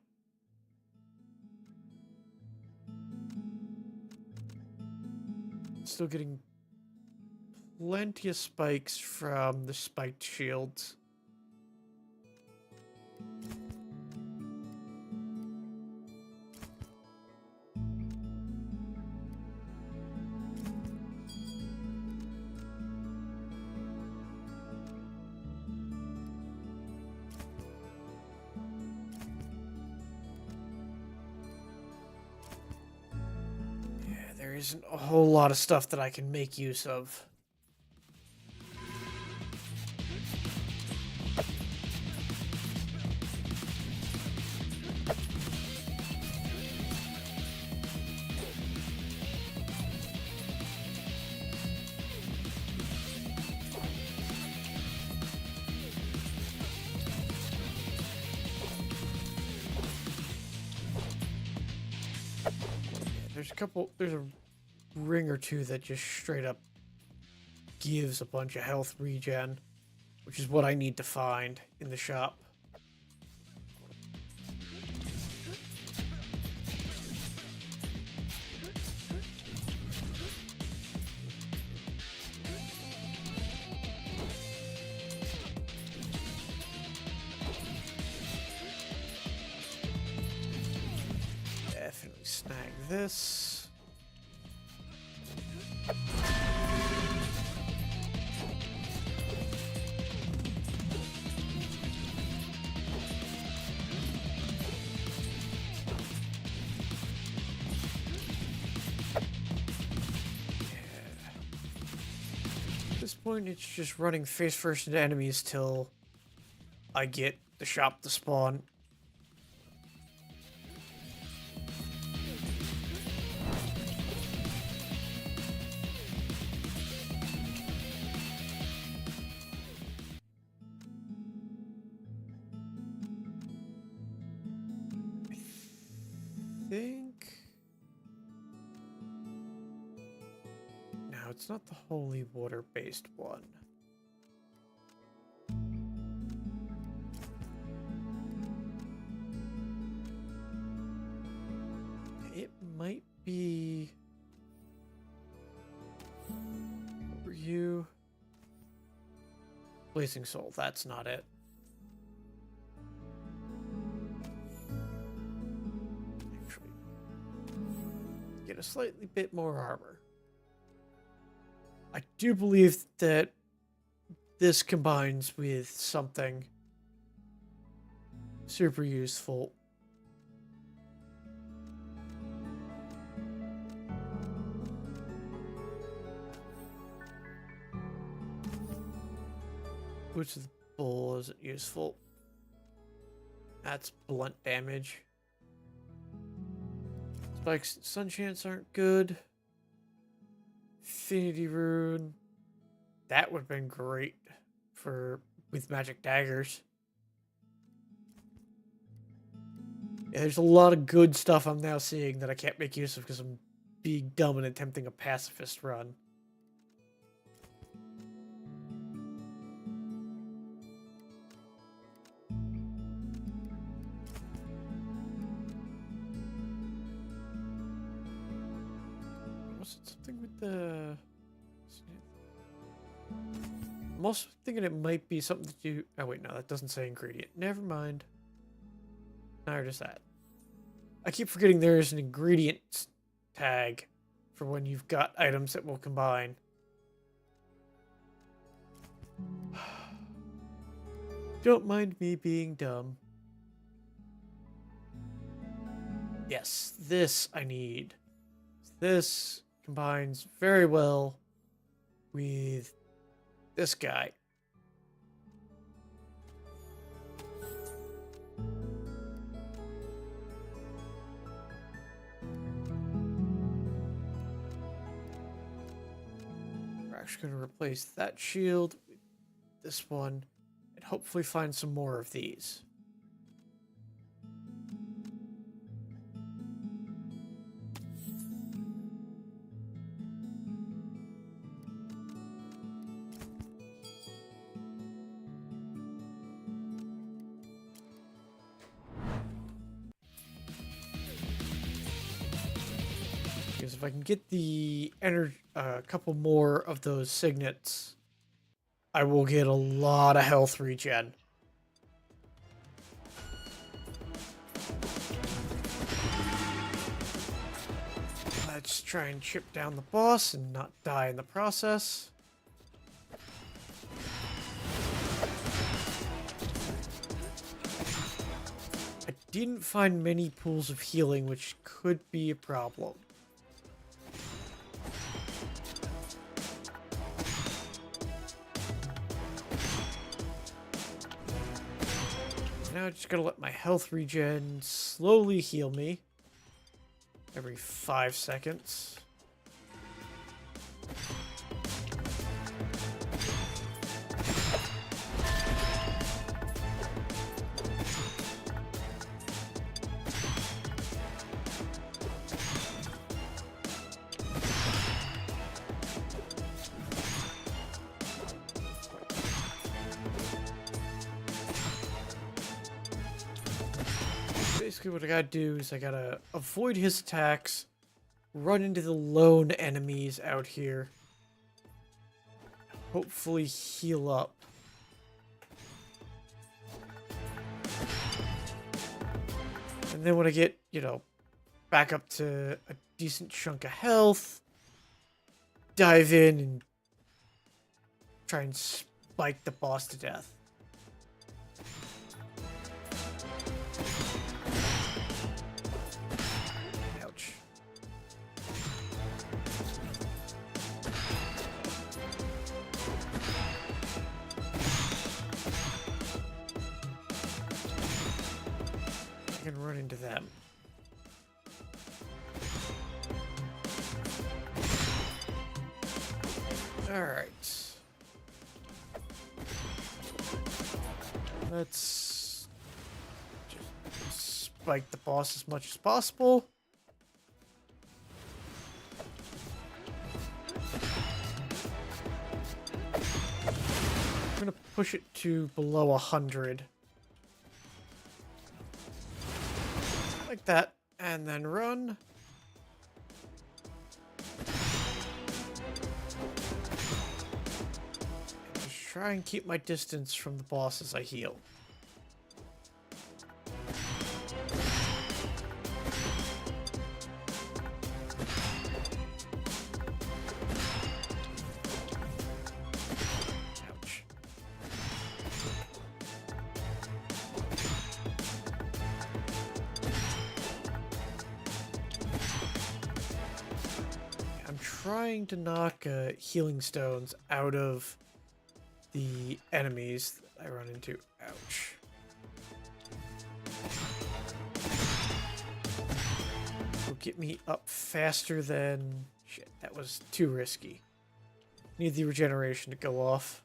Still getting plenty of spikes from the spiked shields. There isn't a whole lot of stuff that I can make use of. There's a ring or two that just straight up gives a bunch of health regen, which is what I need to find in the shop. Definitely snag this. At this point, it's just running face first into enemies till I get the shop to spawn. It's not the holy water based one. It might be... What were you? Blazing Soul, that's not it. Actually, get a slightly bit more armor. I do believe that this combines with something super useful. Boots of the Bull isn't useful. That's blunt damage. Spikes and Sunchants aren't good. Infinity Rune. That would have been great with magic daggers. Yeah, there's a lot of good stuff I'm now seeing that I can't make use of because I'm being dumb and attempting a pacifist run. Was it something with the... I'm also thinking it might be something to do... Oh wait, no, that doesn't say ingredient. Never mind. Neither does that. I keep forgetting there's an ingredient tag for when you've got items that will combine. Don't mind me being dumb. Yes, this I need. This combines very well with this guy. We're actually going to replace that shield with this one and hopefully find some more of these. Because if I can get the couple more of those signets, I will get a lot of health regen. Let's try and chip down the boss and not die in the process. I didn't find many pools of healing, which could be a problem. Now I just gotta let my health regen slowly heal me every 5 seconds. Basically what I gotta do is I gotta avoid his attacks, run into the lone enemies out here, hopefully heal up. And then when I get, back up to a decent chunk of health, dive in and try and spike the boss to death. Ouch. I can run into them. Alright. Let's just spike the boss as much as possible. I'm gonna push it to below 100. Like that, and then run. Try and keep my distance from the boss as I heal. Ouch. I'm trying to knock healing stones out of the enemies that I run into. Ouch. Will get me up faster than... Shit, that was too risky. Need the regeneration to go off.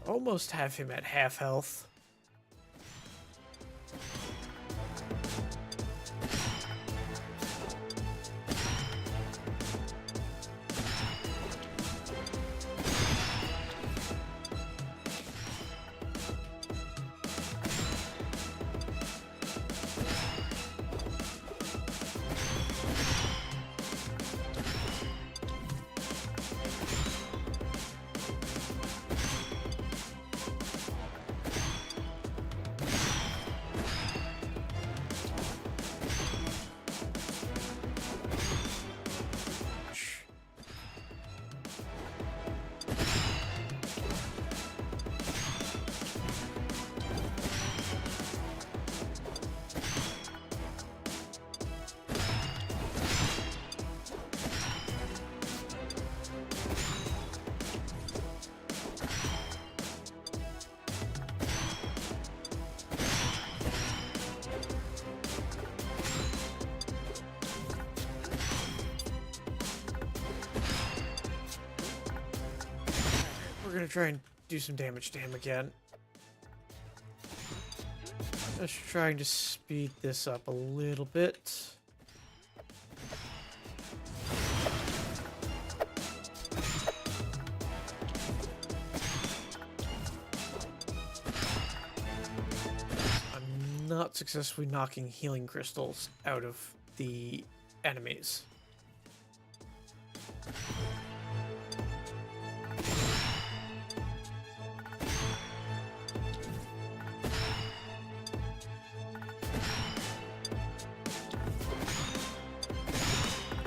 Almost have him at half health. we're gonna try and do some damage to him again. Just trying to speed this up a little bit. I'm not successfully knocking healing crystals out of the enemies.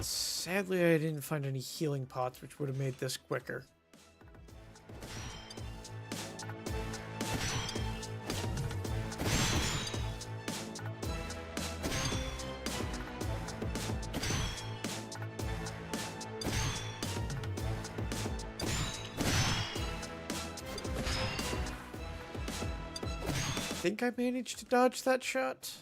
Sadly, I didn't find any healing pots, which would have made this quicker. I think I managed to dodge that shot.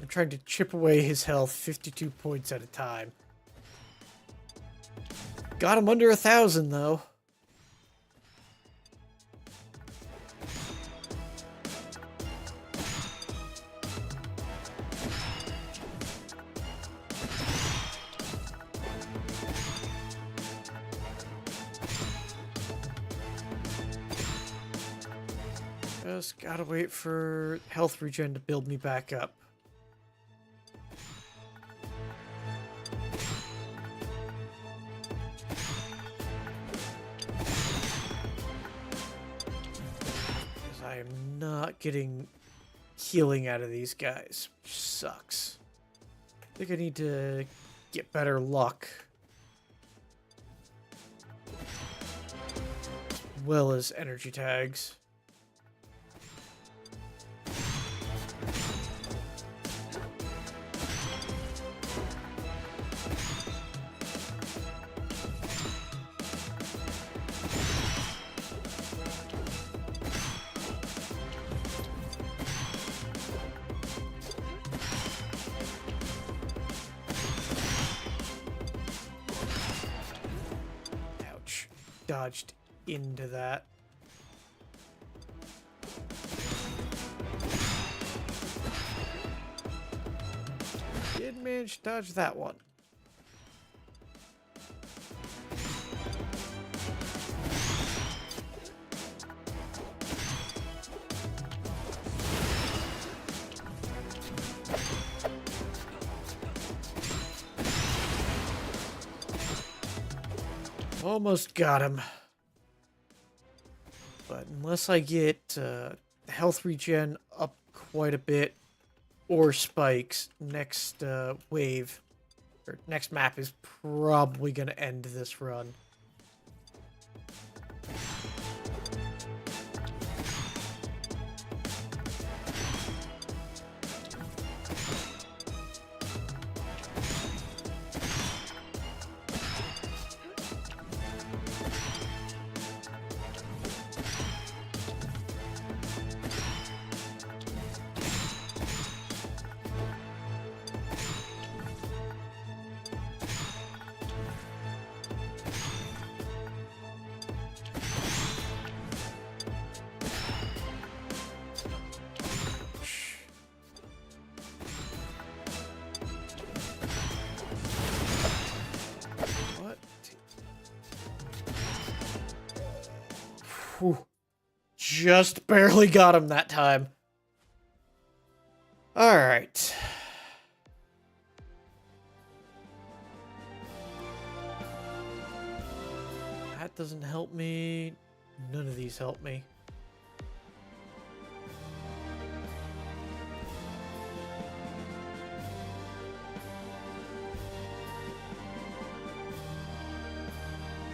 Trying to chip away his health 52 points at a time. Got him under 1,000 though. Just gotta wait for health regen to build me back up. I am not getting healing out of these guys, which sucks. I think I need to get better luck. As well as energy tags. Dodged into that. Did manage to dodge that one. Almost got him. But unless I get health regen up quite a bit or spikes, next wave, or next map is probably going to end this run. Whew. Just barely got him that time. All right. That doesn't help me. None of these help me.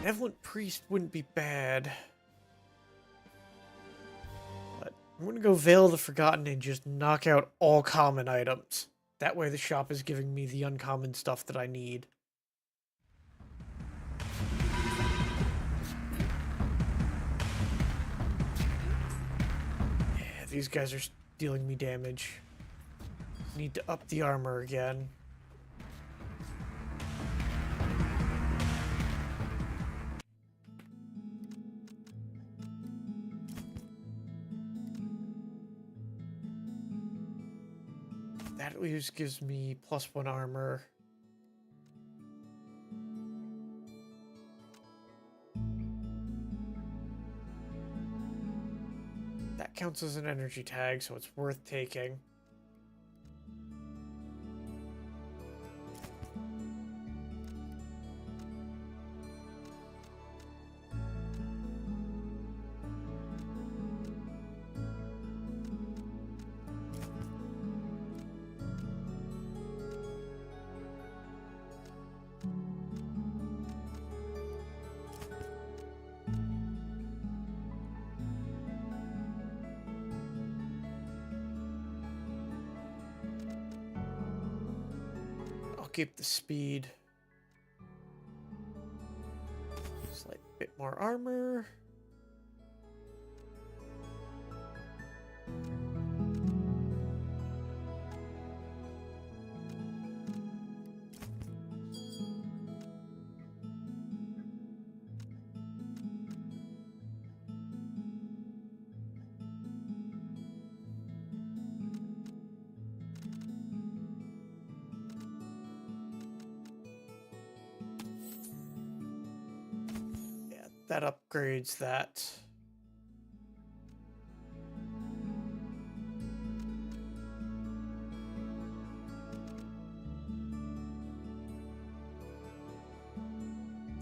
Benevolent Priest wouldn't be bad. But I'm gonna go Veil of the Forgotten and just knock out all common items. That way the shop is giving me the uncommon stuff that I need. Yeah, these guys are dealing me damage. Need to up the armor again. That at least gives me +1 armor. That counts as an energy tag, so it's worth taking. I'll keep the speed. Slight bit more armor. That upgrades that.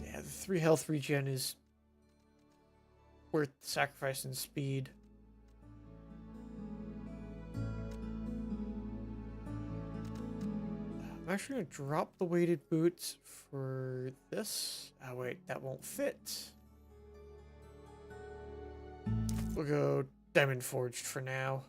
Yeah, the 3 health regen is worth sacrificing speed. I'm actually going to drop the weighted boots for this. Oh wait, that won't fit. We'll go Diamond Forged for now.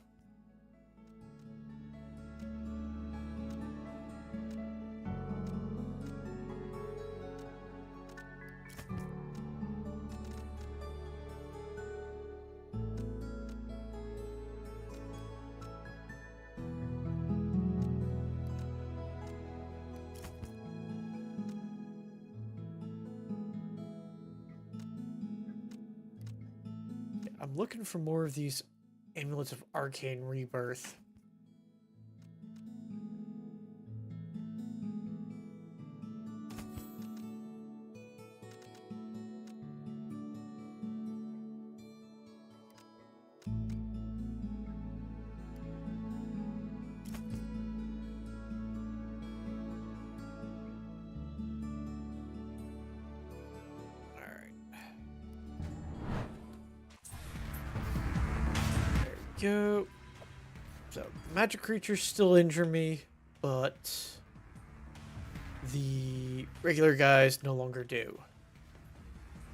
I'm looking for more of these Amulets of Arcane Rebirth. Go. So, magic creatures still injure me, but the regular guys no longer do.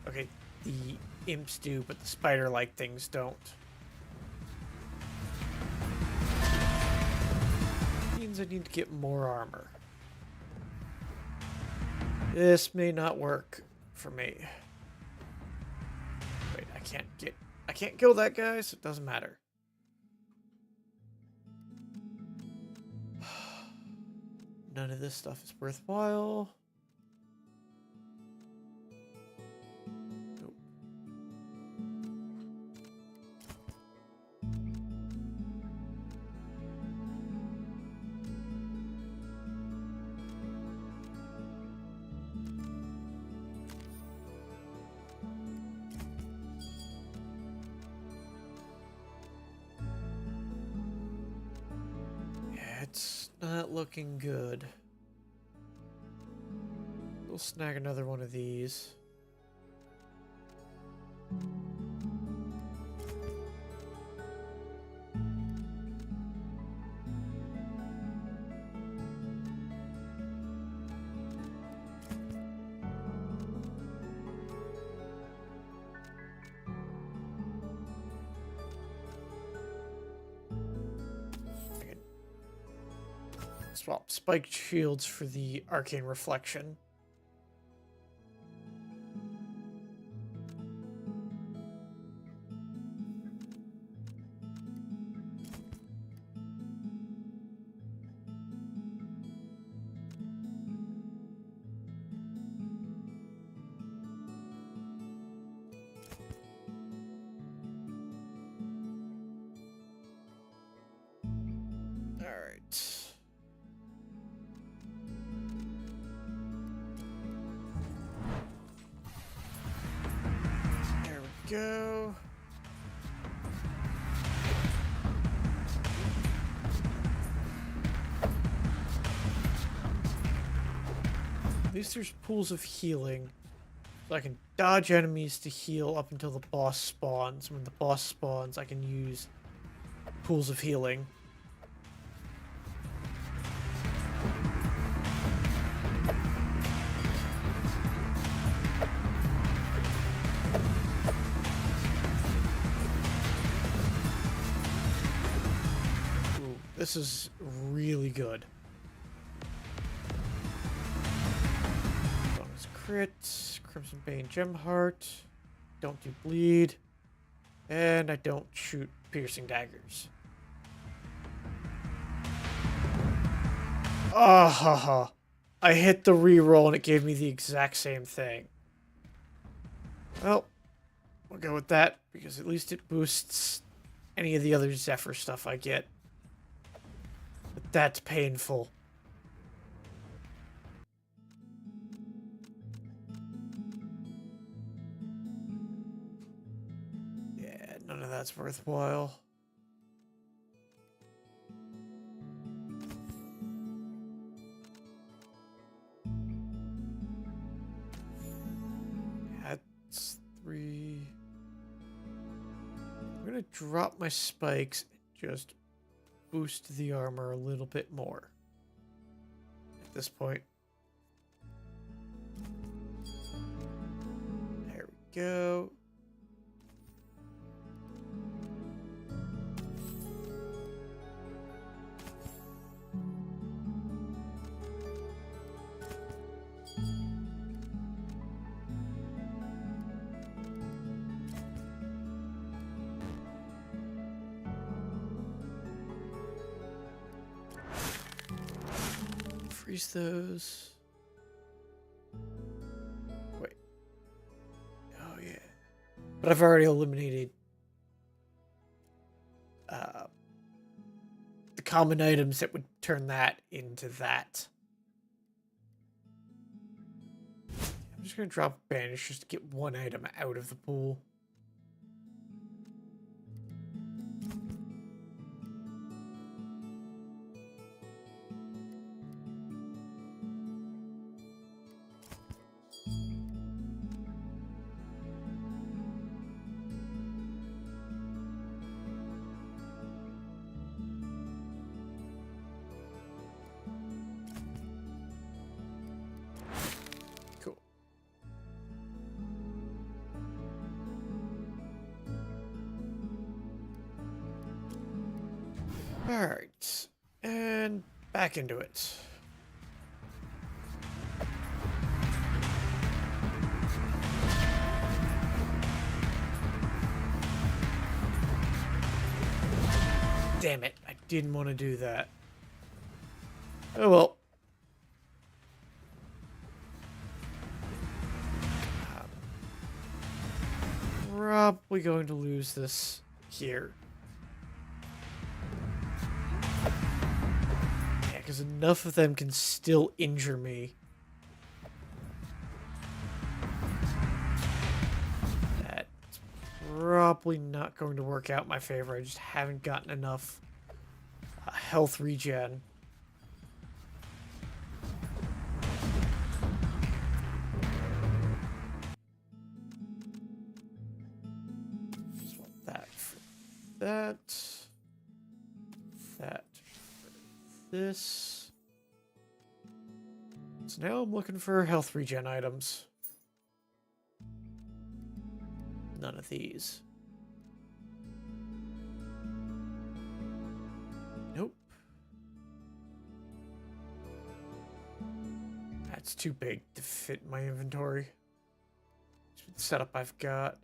Okay, the imps do, but the spider-like things don't. Means I need to get more armor. This may not work for me. Wait, I can't kill that guy, so it doesn't matter. None of this stuff is worthwhile. Nope. not looking good. We'll snag another one of these. Swap spiked shields for the arcane reflection. All right. Go. At least there's pools of healing. So I can dodge enemies to heal up until the boss spawns. When the boss spawns, I can use pools of healing. This is really good. Bonus crit, Crimson Bane Gem Heart, don't do bleed, and I don't shoot piercing daggers. Ah ha ha. I hit the reroll and it gave me the exact same thing. Well, we'll go with that because at least it boosts any of the other Zephyr stuff I get. But that's painful. Yeah, none of that's worthwhile. That's 3. I'm gonna drop my spikes and just boost the armor a little bit more at this point. There we go. Freeze those. Wait. Oh, yeah. But I've already eliminated the common items that would turn that into that. I'm just going to drop Banish just to get one item out of the pool. Alright, and back into it. Damn it, I didn't want to do that. Oh well. Probably going to lose this here. Because enough of them can still injure me. That's probably not going to work out in my favor. I just haven't gotten enough health regen. that. That. This. So now I'm looking for health regen items. None of these. Nope. That's too big to fit in my inventory. It's the setup I've got.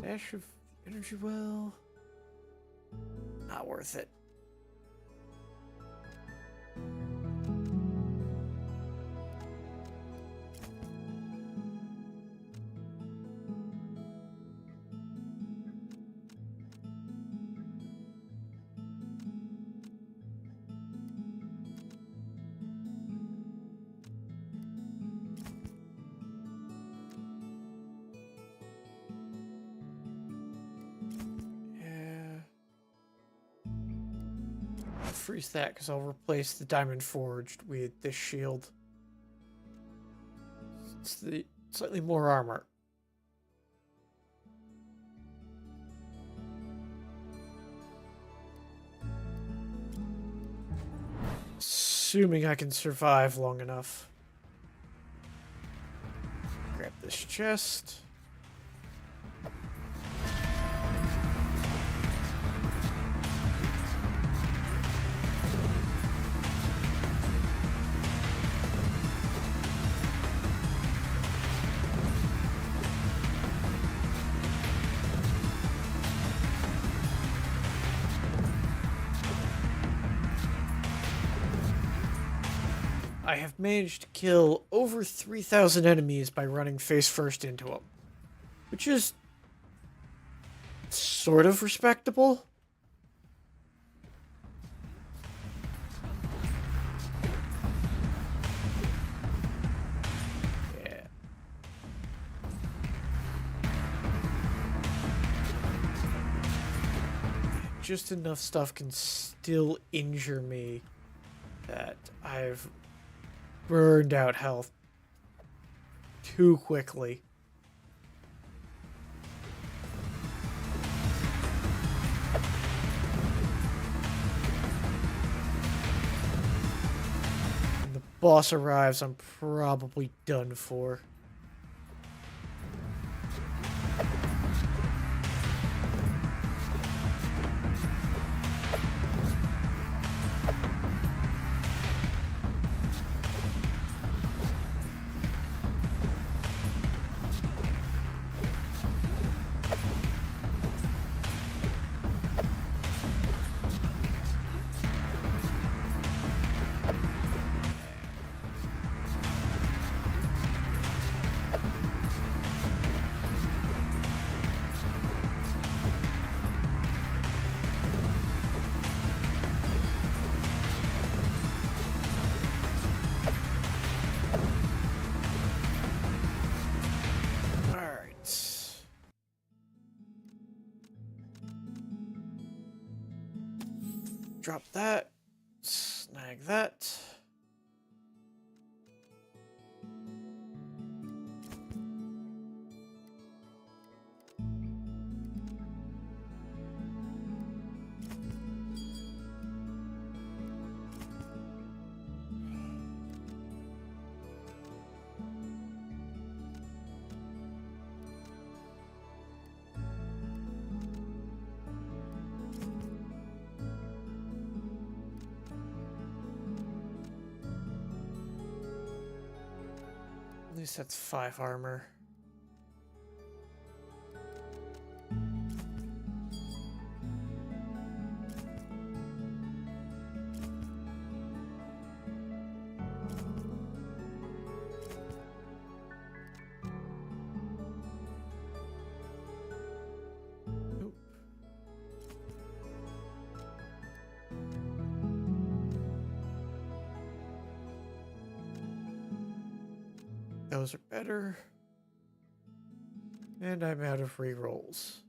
Dash of energy well. Not worth it. Freeze that because I'll replace the diamond forged with this shield. It's the slightly more armor. Assuming I can survive long enough. Grab this chest. I have managed to kill over 3,000 enemies by running face first into them, which is sort of respectable. Yeah. Just enough stuff can still injure me that I've burned out health too quickly. When the boss arrives, I'm probably done for. Drop that. Snag that. At least that's 5 armor. Oop. Those are better. And I'm out of rerolls.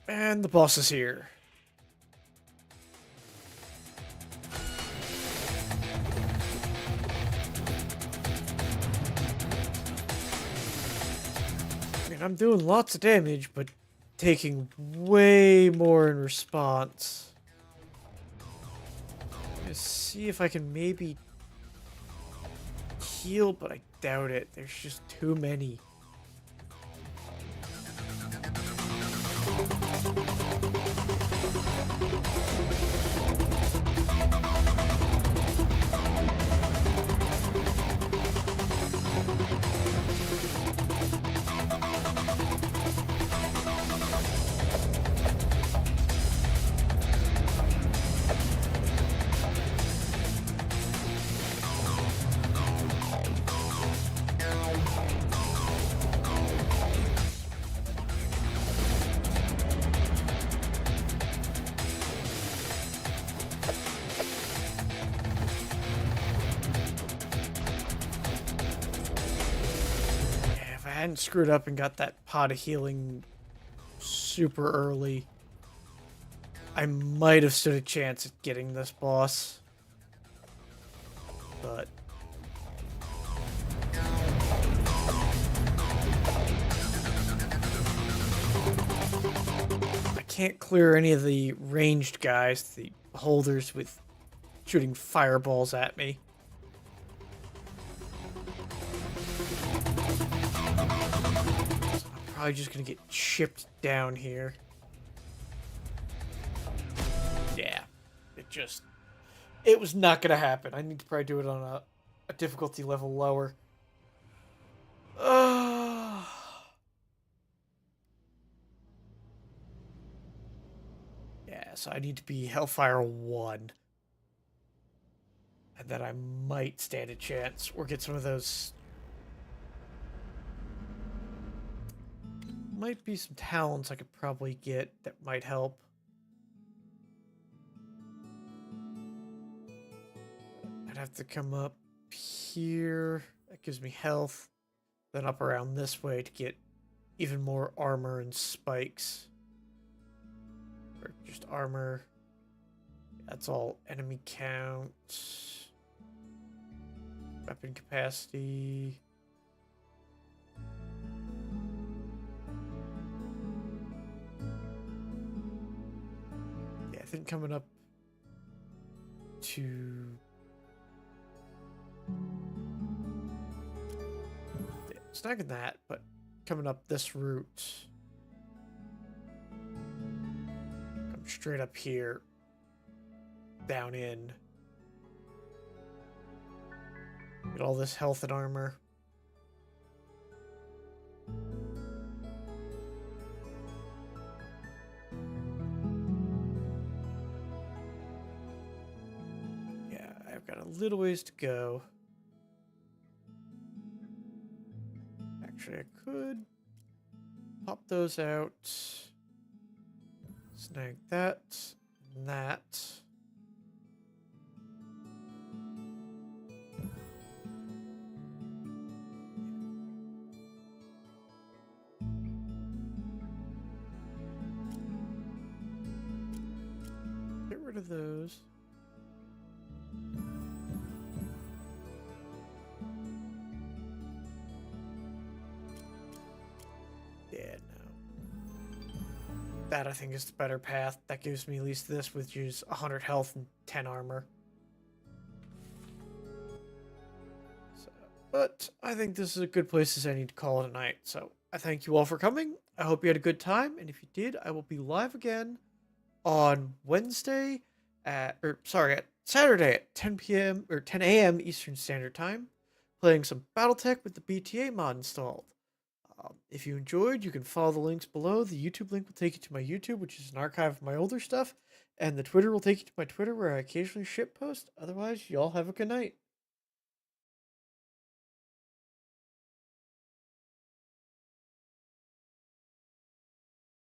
And the boss is here. I mean, I'm doing lots of damage, but taking way more in response. Let's see if I can maybe heal, but I doubt it. There's just too many. If I hadn't screwed up and got that pot of healing super early, I might have stood a chance at getting this boss. But I can't clear any of the ranged guys, the holders with shooting fireballs at me. So I'm probably just gonna get chipped down here. Yeah, it was not gonna happen. I need to probably do it on a difficulty level lower. Yeah, so I need to be Hellfire 1. And then I might stand a chance or get some of those. Might be some talents I could probably get that might help. I'd have to come up here. That gives me health. Then up around this way to get even more armor and spikes. Or just armor. That's all enemy count. Weapon capacity. Yeah, I think coming up to... It's not even that, but coming up this route. Come straight up here. Down in. Get all this health and armor. Yeah, I've got a little ways to go. Actually, I could pop those out. Snag that and that. Get rid of those. Yeah, no. That I think is the better path. That gives me at least this, which is 100 health and 10 armor. So, but I think this is a good place as any to call it a night. So I thank you all for coming. I hope you had a good time, and if you did, I will be live again on Wednesday at Saturday at 10 p.m. or 10 a.m. Eastern Standard Time, playing some BattleTech with the BTA mod installed. If you enjoyed, you can follow the links below. The YouTube link will take you to my YouTube, which is an archive of my older stuff, and the Twitter will take you to my Twitter, where I occasionally ship post. Otherwise, y'all have a good night.